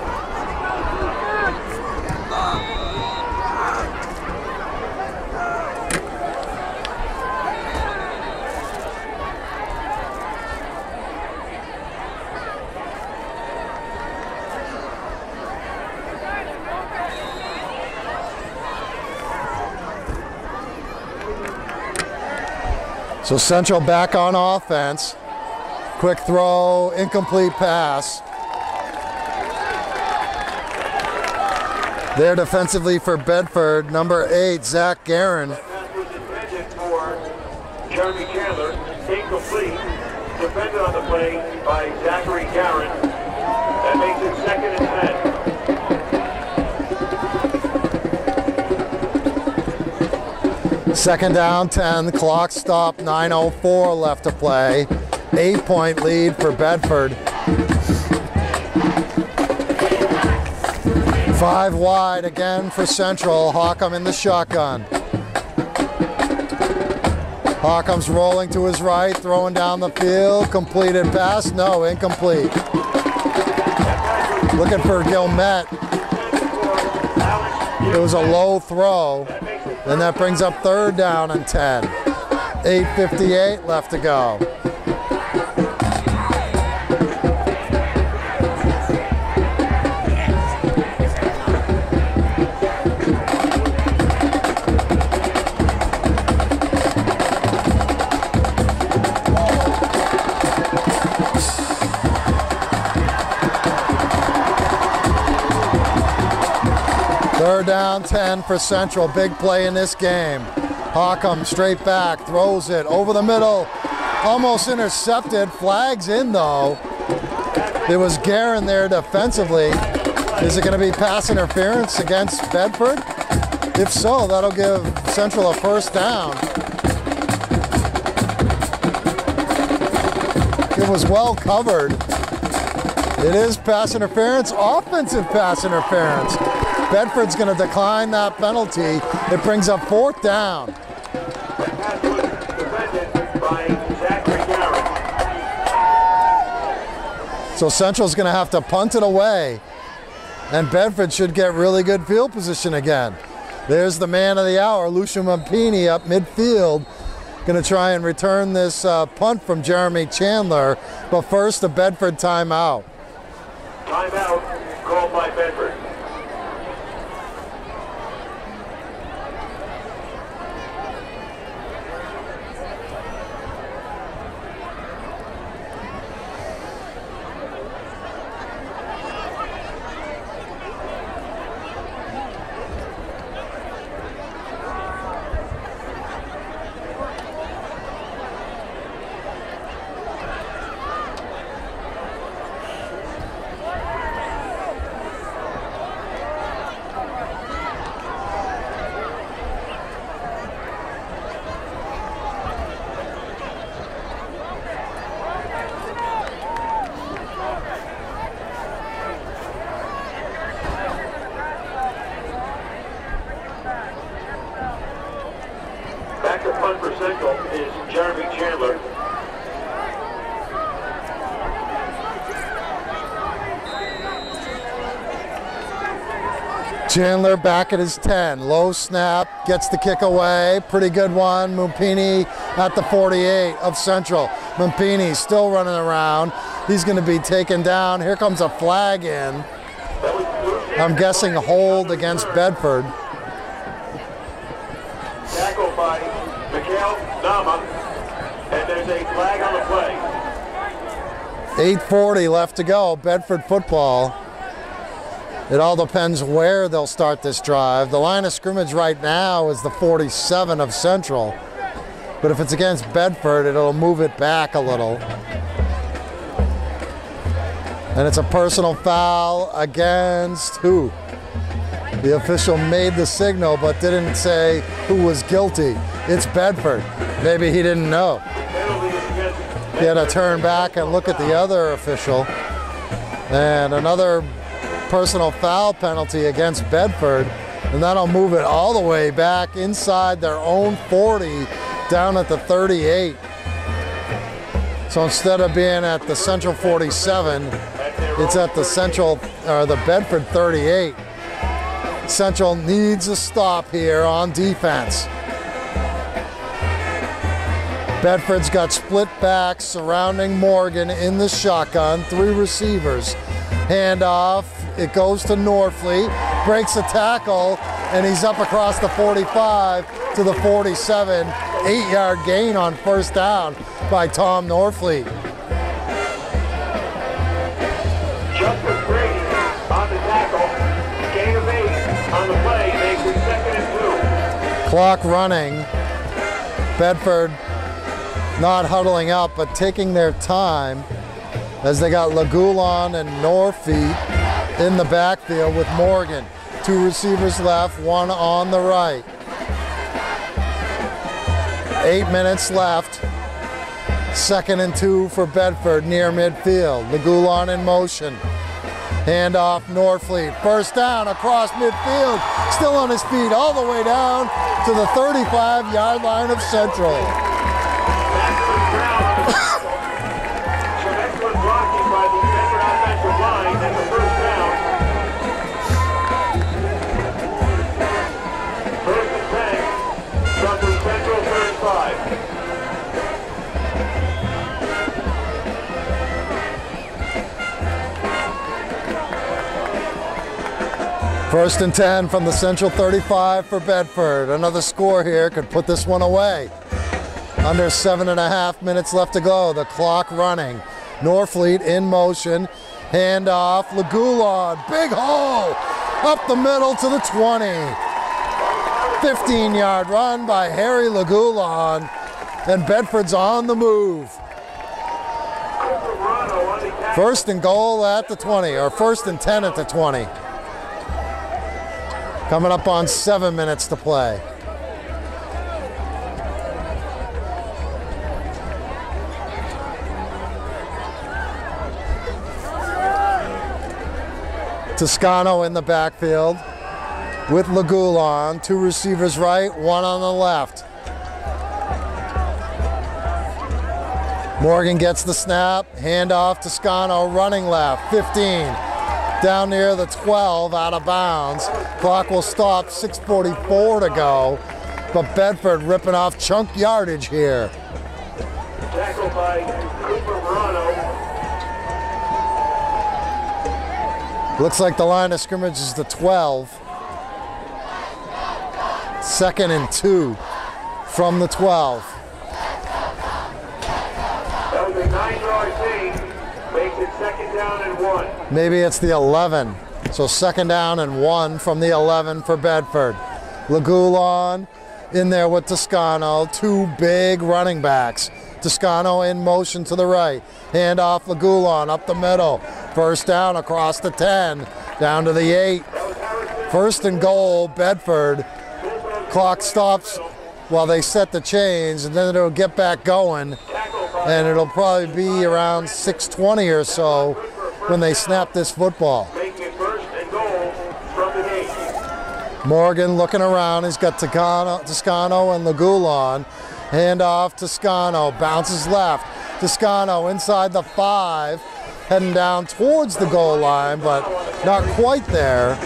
So Central back on offense. Quick throw, incomplete pass. There defensively for Bedford, number 8, Zach Guerin. That pass was intended for Jeremy Chandler, incomplete. Defended on the play by Zachary Guerin. That makes it 2nd and 10. Second down, 10. Clock stopped, 9:04 left to play. 8-point lead for Bedford. 5 wide again for Central. Hawcom in the shotgun. Hawcom's rolling to his right, throwing down the field. Completed pass, no, incomplete. Looking for Gilmet. It was a low throw. And that brings up 3rd down and 10. 8:58 left to go. Third down, 10 for Central. Big play in this game. Hawcom straight back, throws it over the middle. Almost intercepted. Flags in though. It was Guerin there defensively. Is it going to be pass interference against Bedford? If so, that'll give Central a 1st down. It was well covered. It is pass interference, offensive pass interference. Bedford's going to decline that penalty. It brings up 4th down. That was defended by Zachary Guerin. So Central's going to have to punt it away. And Bedford should get really good field position again. There's the man of the hour, Lucia Mampini up midfield. Going to try and return this punt from Jeremy Chandler. But first, a Bedford timeout. Timeout called by Bedford. Back to punt for Central is Jeremy Chandler. Chandler back at his 10. Low snap, gets the kick away. Pretty good one. Mampini at the 48 of Central. Mampini still running around. He's going to be taken down. Here comes a flag in. I'm guessing a hold against Bedford. Tackled by Mikhail Nama, and there's a flag on the play. 8:40 left to go. Bedford football. It all depends where they'll start this drive. The line of scrimmage right now is the 47 of Central. but if it's against Bedford, it'll move it back a little. And it's a personal foul against who? The official made the signal but didn't say who was guilty. It's Bedford. Maybe he didn't know. He had to turn back and look at the other official. And another personal foul penalty against Bedford. And that'll move it all the way back inside their own 40 down at the 38. So instead of being at the Central 47, it's at the Bedford 38. Central needs a stop here on defense. Bedford's got split backs surrounding Morgan in the shotgun, 3 receivers. Handoff, it goes to Norfleet, breaks a tackle, and he's up across the 45 to the 47. 8-yard gain on first down by Tom Norfleet. Justin Brady on the tackle. Gain of 8 on the play. Makes it 2nd and 2. Clock running. Bedford not huddling up, but taking their time as they got Lagulon and Norfleet in the backfield with Morgan. 2 receivers left, 1 on the right. 8 minutes left. 2nd and 2 for Bedford near midfield. Lagulon in motion. Handoff Norfleet. First down across midfield. Still on his feet all the way down to the 35-yard line of Central. Some excellent blocking by the Bedford offensive line and the first down. 1st and 10 from the Central 35. First and 10 from the Central 35 for Bedford. Another score here could put this one away. Under 7.5 minutes left to go. The clock running. Norfleet in motion. Handoff. Lagulon. Big hole. Up the middle to the 20. 15-yard run by Harry Lagulon. And Bedford's on the move. First and goal at the 20. Or first and 10 at the 20. Coming up on 7 minutes to play. Toscano in the backfield with Lagulon. 2 receivers right, 1 on the left. Morgan gets the snap, handoff Toscano running left, 15. Down near the 12, out of bounds. Clock will stop, 6:44 to go. But Bedford ripping off chunk yardage here. Tackled by Cooper Verano. Looks like the line of scrimmage is the 12. 2nd and 2 from the 12. That was a 9-yard gain. Makes it 2nd down and 1. Maybe it's the 11. So 2nd down and 1 from the 11 for Bedford. Lagulon in there with Toscano. 2 big running backs. Toscano in motion to the right. Handoff Lagulon up the middle. First down across the 10. Down to the 8. First and goal, Bedford. Clock stops while they set the chains, and then it'll get back going. And it'll probably be around 6:20 or so when they snap this football. Morgan looking around. He's got Toscano and Lagulon. Handoff Toscano. Bounces left. Toscano inside the 5. Heading down towards the goal line, but not quite there.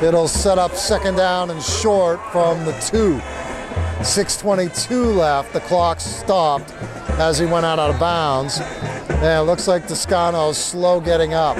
It'll set up 2nd down and short from the 2. 6:22 left. The clock stopped as he went out of bounds. And it looks like Toscano's slow getting up.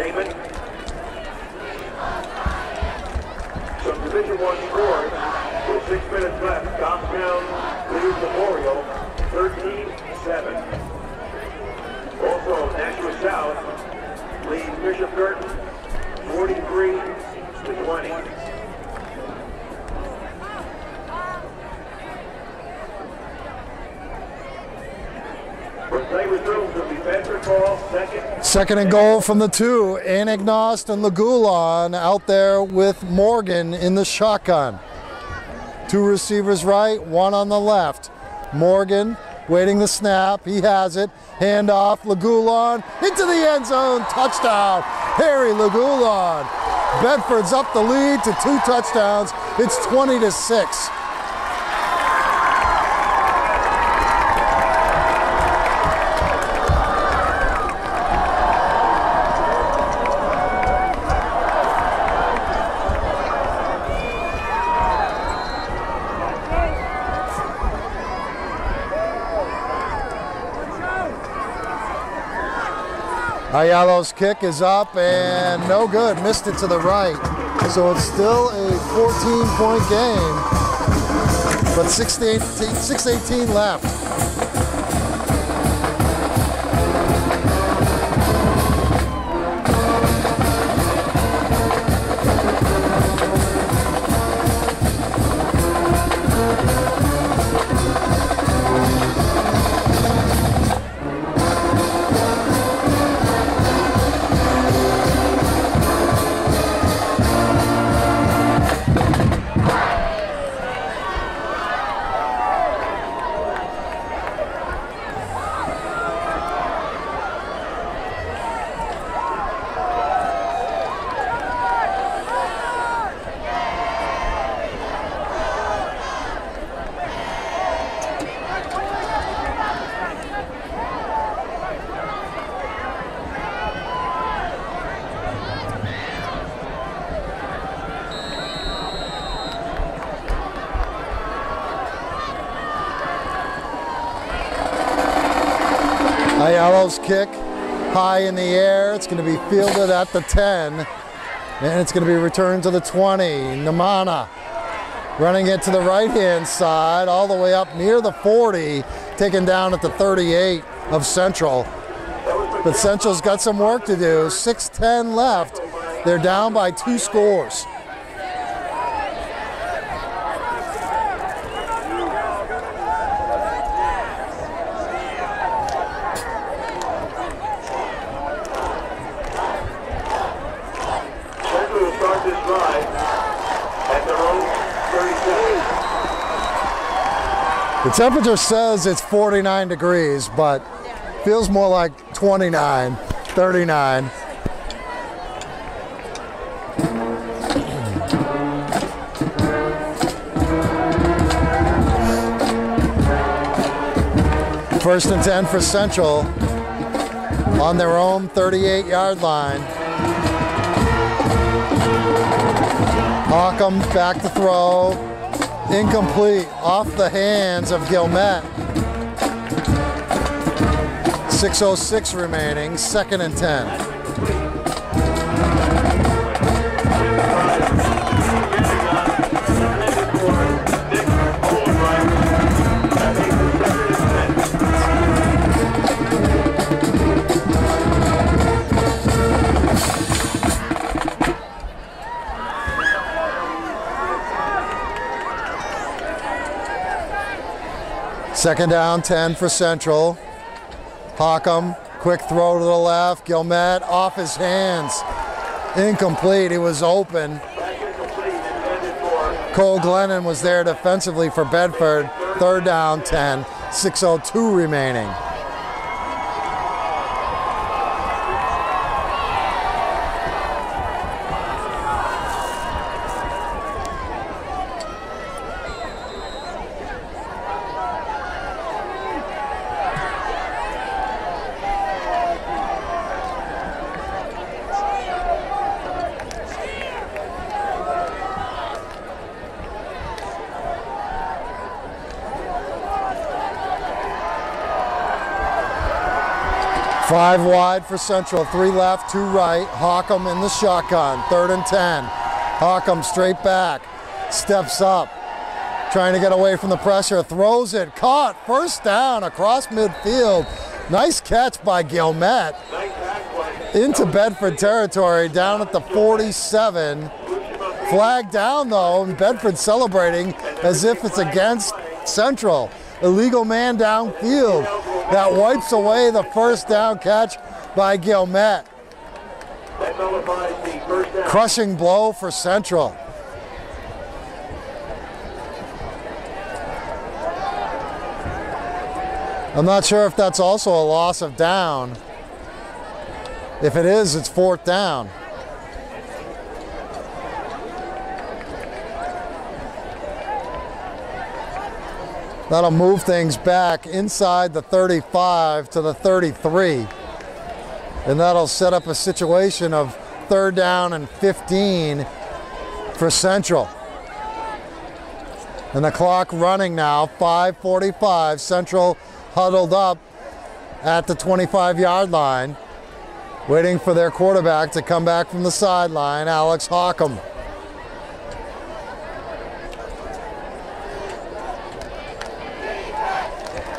entertainment. Some Division I scores with 6 minutes left. Goffstown leads Memorial 13-7. Also, Nashua South leads Bishop Girton 43-20. Play resumes will be Bedford ball, Second and goal from the 2. Anagnost and Lagulon out there with Morgan in the shotgun. 2 receivers right, 1 on the left. Morgan waiting the snap. He has it. Handoff. Lagulon into the end zone. Touchdown. Harry Lagulon. Bedford's up the lead to 2 touchdowns. It's 20-6. Ayalo's kick is up and no good. Missed it to the right. So it's still a 14-point game, but 6:18 left. Ayalo's kick high in the air. It's going to be fielded at the 10, and it's going to be returned to the 20. Namana running it to the right-hand side, all the way up near the 40, taken down at the 38 of Central. But Central's got some work to do. 6:10 left. They're down by 2 scores. The temperature says it's 49 degrees, but feels more like 29, 39. First and 10 for Central on their own 38-yard line. Hawcom back to throw. Incomplete, off the hands of Gilmet. 6:06 remaining, 2nd and 10. Second down, 10 for Central. Hawcom, quick throw to the left. Gilmet off his hands. Incomplete, he was open. Cole Glennon was there defensively for Bedford. Third down, 10, 6:02 remaining. 5 wide for Central, 3 left, 2 right. Hockham in the shotgun, 3rd and 10. Hockham straight back, steps up, trying to get away from the pressure, throws it, caught, first down across midfield. Nice catch by Gilmet into Bedford territory, down at the 47. Flag down though, and Bedford celebrating as if it's against Central. Illegal man downfield. That wipes away the first down catch by Gilmet. Crushing blow for Central. I'm not sure if that's also a loss of down. If it is, it's 4th down. That'll move things back inside the 35 to the 33. And that'll set up a situation of 3rd down and 15 for Central. And the clock running now, 5:45. Central huddled up at the 25-yard line, waiting for their quarterback to come back from the sideline, Alex Hockham.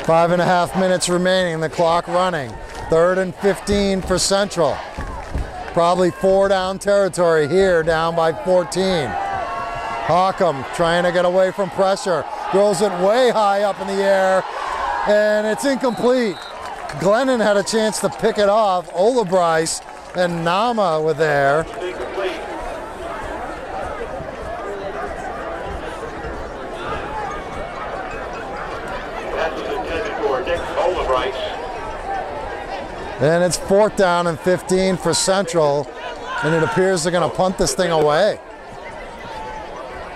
Five and a half minutes remaining, the clock running. 3rd and 15 for Central. Probably 4 down territory here, down by 14. Hockham trying to get away from pressure. Throws it way high up in the air, and it's incomplete. Glennon had a chance to pick it off. Olabryce and Nama were there. And it's 4th down and 15 for Central, and it appears they're going to punt this thing away.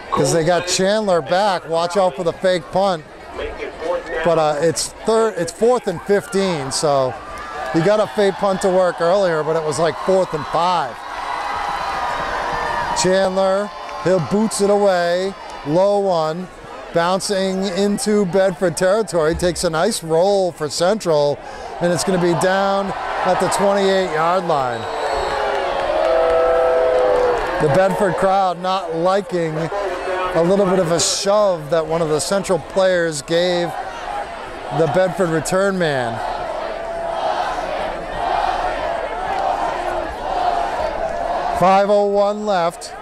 Because they got Chandler back. Watch out for the fake punt. But it's 4th and 15, so he got a fake punt to work earlier, but it was like 4th and 5. Chandler, he'll boots it away, low one, bouncing into Bedford territory, takes a nice roll for Central, and it's going to be down at the 28-yard line. The Bedford crowd not liking a little bit of a shove that one of the Central players gave the Bedford return man. .501 left.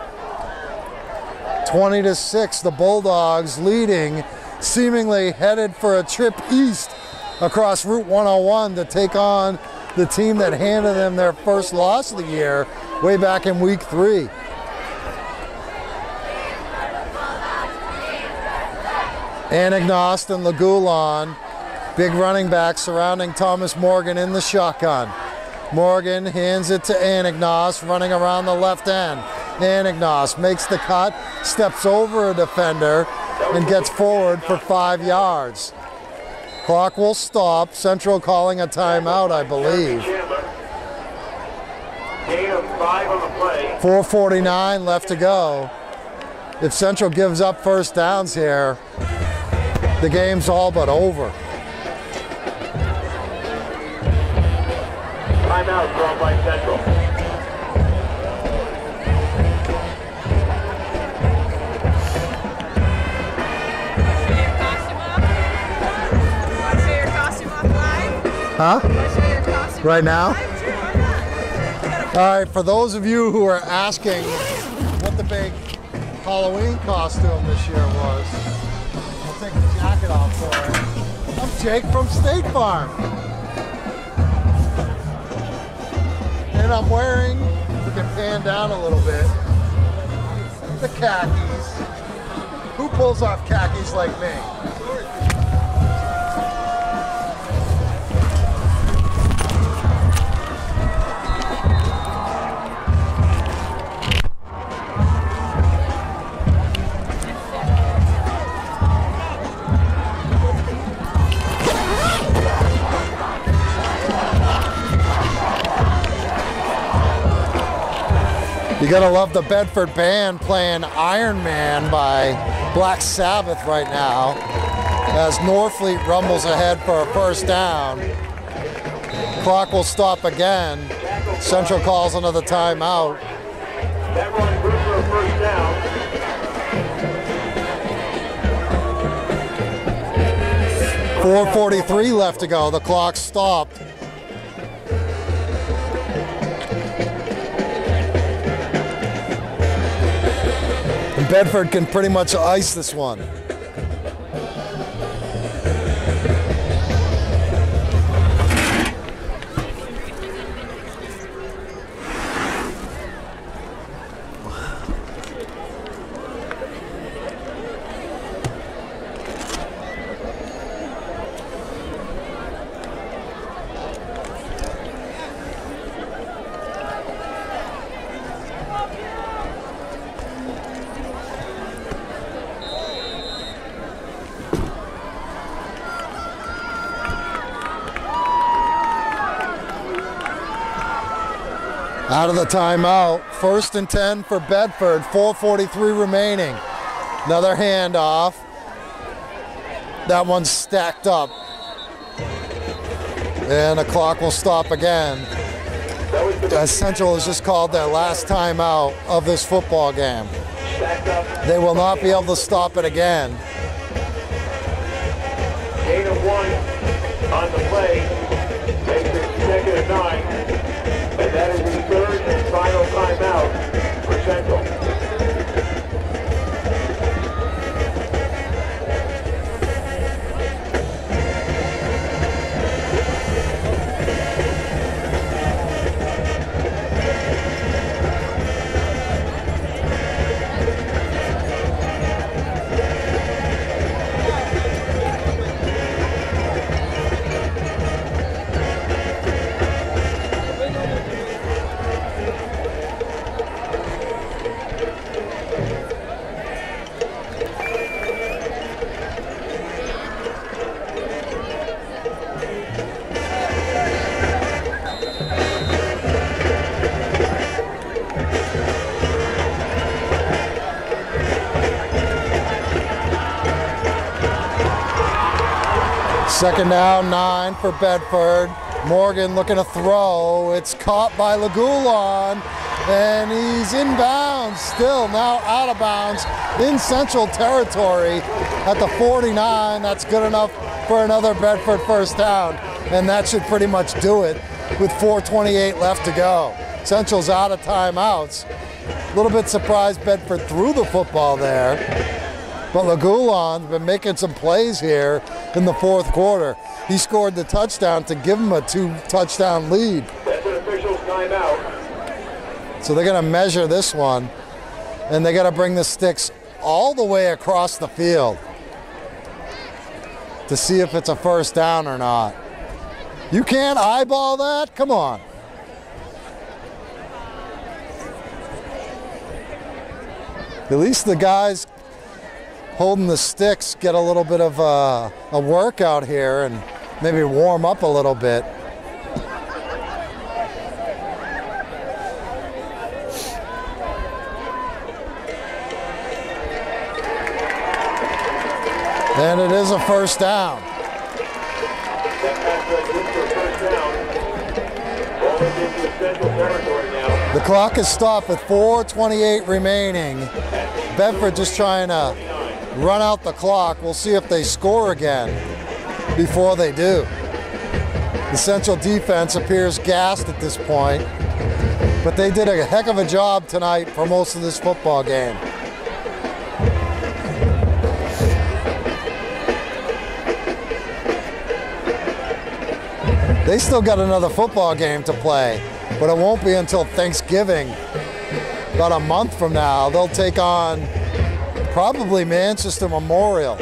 20-6, the Bulldogs leading, seemingly headed for a trip east across Route 101 to take on the team that handed them their first loss of the year way back in week 3. Anagnost and Lagulon, big running back surrounding Thomas Morgan in the shotgun. Morgan hands it to Anagnost, running around the left end. Anagnost makes the cut, steps over a defender, and gets forward for 5 yards. Clock will stop. Central calling a timeout, I believe. 4:49 left to go. If Central gives up first downs here, the game's all but over. Timeout drawn by Central. Huh? Right now? All right, for those of you who are asking what the big Halloween costume this year was, I'll take the jacket off for it. I'm Jake from State Farm. And I'm wearing, we can pan down a little bit, the khakis. Who pulls off khakis like me? You gotta love the Bedford band playing Iron Man by Black Sabbath right now as Norfleet rumbles ahead for a first down. Clock will stop again. Central calls another timeout. That run good for a first down. .443 left to go. The clock stopped. And Bedford can pretty much ice this one. Out of the timeout, 1st and 10 for Bedford, 4:43 remaining. Another handoff. That one's stacked up. And the clock will stop again. As Central has just called their last timeout of this football game. They will not be able to stop it again. Gain of 1 on the play. Makes it consecutive 9. And that is the third and final timeout for Central. Second down, 9 for Bedford. Morgan looking to throw. It's caught by Lagulon, and he's inbounds still, now out of bounds in Central territory at the 49. That's good enough for another Bedford first down, and that should pretty much do it with 4:28 left to go. Central's out of timeouts. A little bit surprised Bedford threw the football there, but Lagulon's been making some plays here in the fourth quarter. He scored the touchdown to give him a 2-touchdown lead. That's an official's timeout. So they're going to measure this one, and they got to bring the sticks all the way across the field to see if it's a first down or not. You can't eyeball that? Come on. At least the guys holding the sticks get a little bit of a workout here and maybe warm up a little bit. And it is a first down. The clock is stopped with 4:28 remaining. Bedford just trying to run out the clock. We'll see if they score again before they do. The Central defense appears gassed at this point, but they did a heck of a job tonight for most of this football game. They still got another football game to play, but it won't be until Thanksgiving. About a month from now, they'll take on probably Manchester Memorial.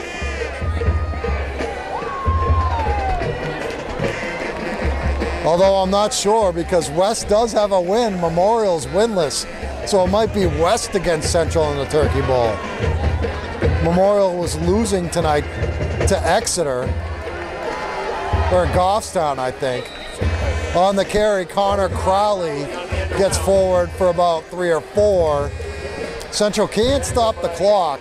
Although I'm not sure, because West does have a win, Memorial's winless. So it might be West against Central in the Turkey Bowl. Memorial was losing tonight to Exeter, or Goffstown, I think. On the carry, Connor Crowley gets forward for about 3 or 4. Central can't stop the clock.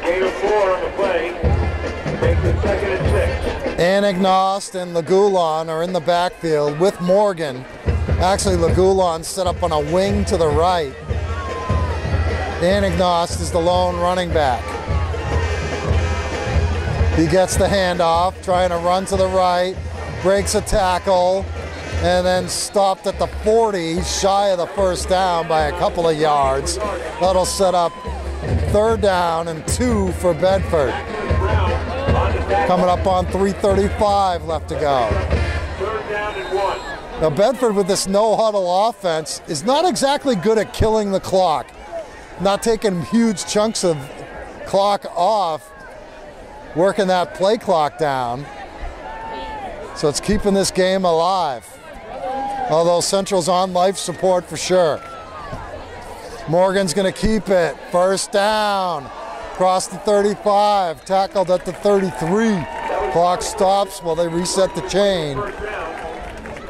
Gain of 4 on the play. Anagnost and Lagulon are in the backfield with Morgan. Actually, Lagulon set up on a wing to the right. Anagnost is the lone running back. He gets the handoff, trying to run to the right, breaks a tackle, and then stopped at the 40, shy of the first down by a couple of yards. That'll set up 3rd down and 2 for Bedford. Coming up on 3:35 left to go. 3rd down and 1. Now Bedford with this no-huddle offense is not exactly good at killing the clock. Not taking huge chunks of clock off, working that play clock down. So it's keeping this game alive. Although Central's on life support for sure. Morgan's gonna keep it. 1st down. Across the 35, tackled at the 33. Clock stops while they reset the chain.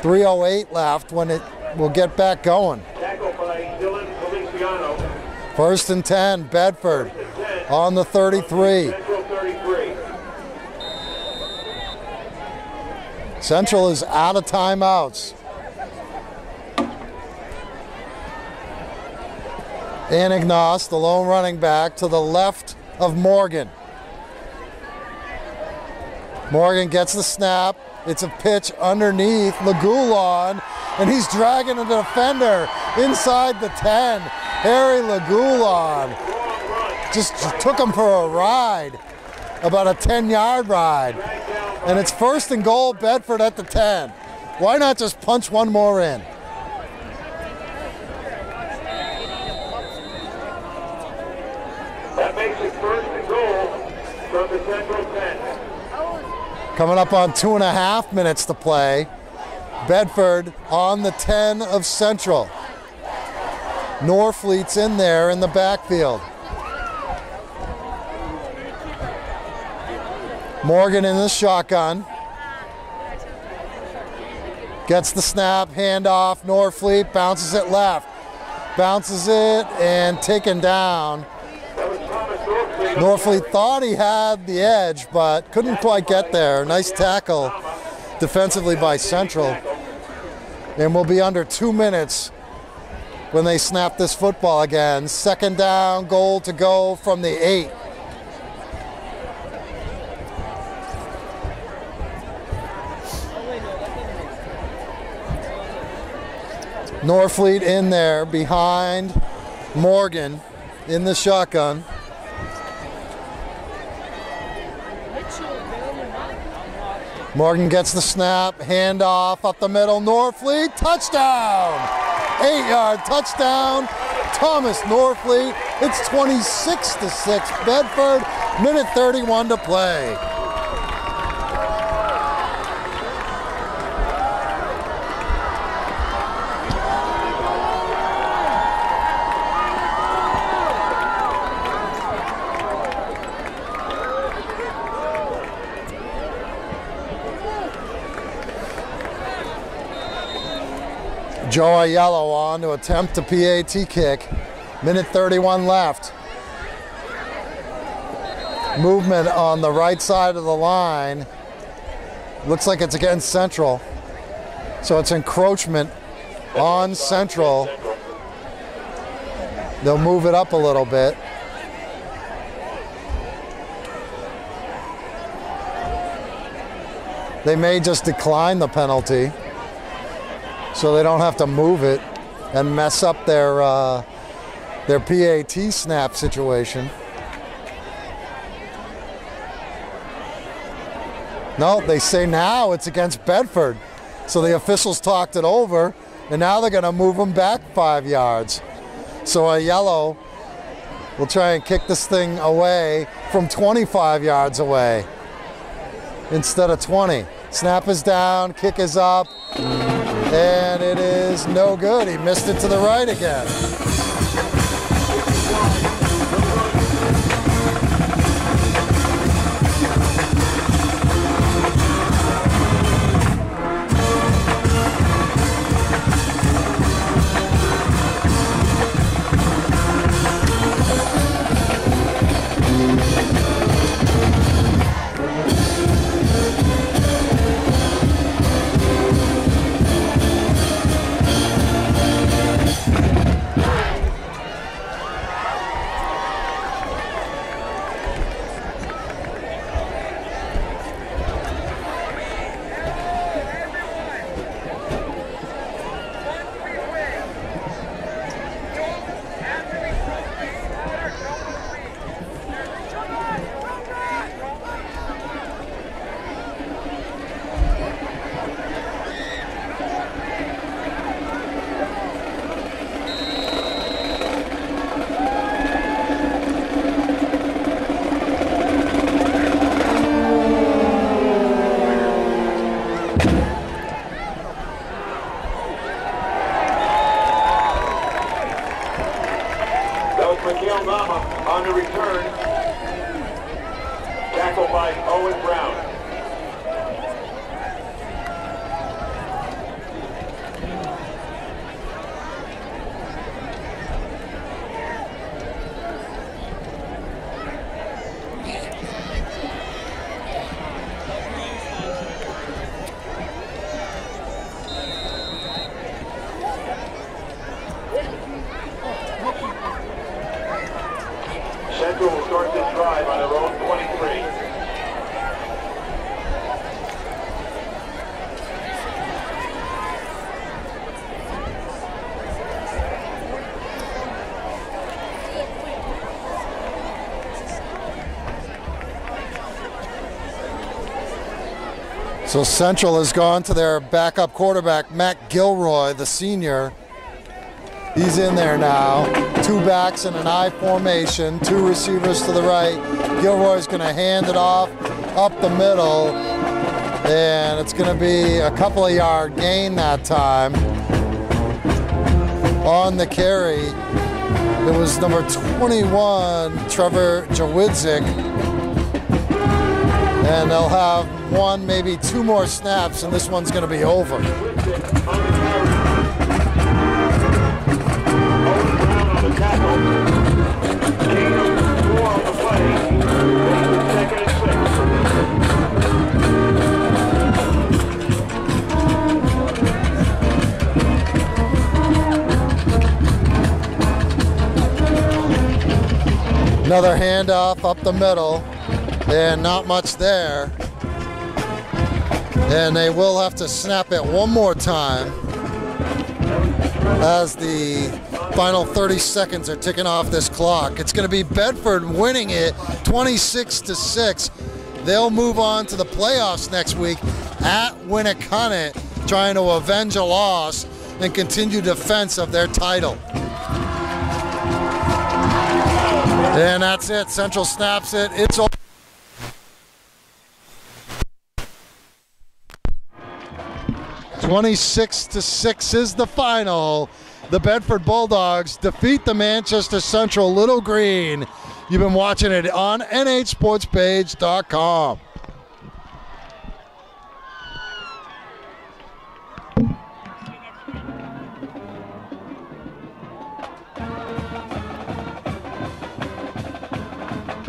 3:08 left when it will get back going. 1st and 10, Bedford on the 33. Central is out of timeouts. Anagnost, the lone running back, to the left of Morgan. Morgan gets the snap. It's a pitch underneath Lagulon, and he's dragging a defender inside the 10. Harry Lagulon just took him for a ride, about a 10-yard ride. And it's 1st and goal, Bedford at the 10. Why not just punch one more in? That makes it 1st and goal from the Central 10. Coming up on 2.5 minutes to play. Bedford on the 10 of Central. Norfleet's in there in the backfield. Morgan in the shotgun. Gets the snap, handoff, Norfleet bounces it left. Bounces it and taken down. Norfleet thought he had the edge, but couldn't quite get there. Nice tackle defensively by Central. And we'll be under 2 minutes when they snap this football again. 2nd down, goal to go from the 8. Norfleet in there behind Morgan in the shotgun. Morgan gets the snap, handoff up the middle, Norfleet, touchdown! 8-yard touchdown, Thomas Norfleet. It's 26-6 Bedford, minute 31 to play. Joe Aiello on to attempt a PAT kick. Minute 31 left. Movement on the right side of the line. Looks like it's against Central. So it's encroachment on Central. They'll move it up a little bit. They may just decline the penalty, so they don't have to move it and mess up their PAT snap situation. No, they say now it's against Bedford. So the officials talked it over, and now they're going to move them back 5 yards. So Aiello will try and kick this thing away from 25 yards away instead of 20. Snap is down, kick is up. And it is no good. He missed it to the right again. So Central has gone to their backup quarterback, Matt Gilroy, the senior. He's in there now. Two backs in an I formation, two receivers to the right. Gilroy's going to hand it off up the middle, and it's going to be a couple of yard gain that time. On the carry, it was number 21, Trevor Jawidzik. And they'll have one, maybe two more snaps, and this one's going to be over. Another handoff up the middle, and not much there. And they will have to snap it one more time as the final 30 seconds are ticking off this clock. It's going to be Bedford winning it 26-6. They'll move on to the playoffs next week at Winnicott, trying to avenge a loss and continue defense of their title. And that's it. Central snaps it. It's over. 26-6 is the final. The Bedford Bulldogs defeat the Manchester Central Little Green. You've been watching it on nhsportspage.com.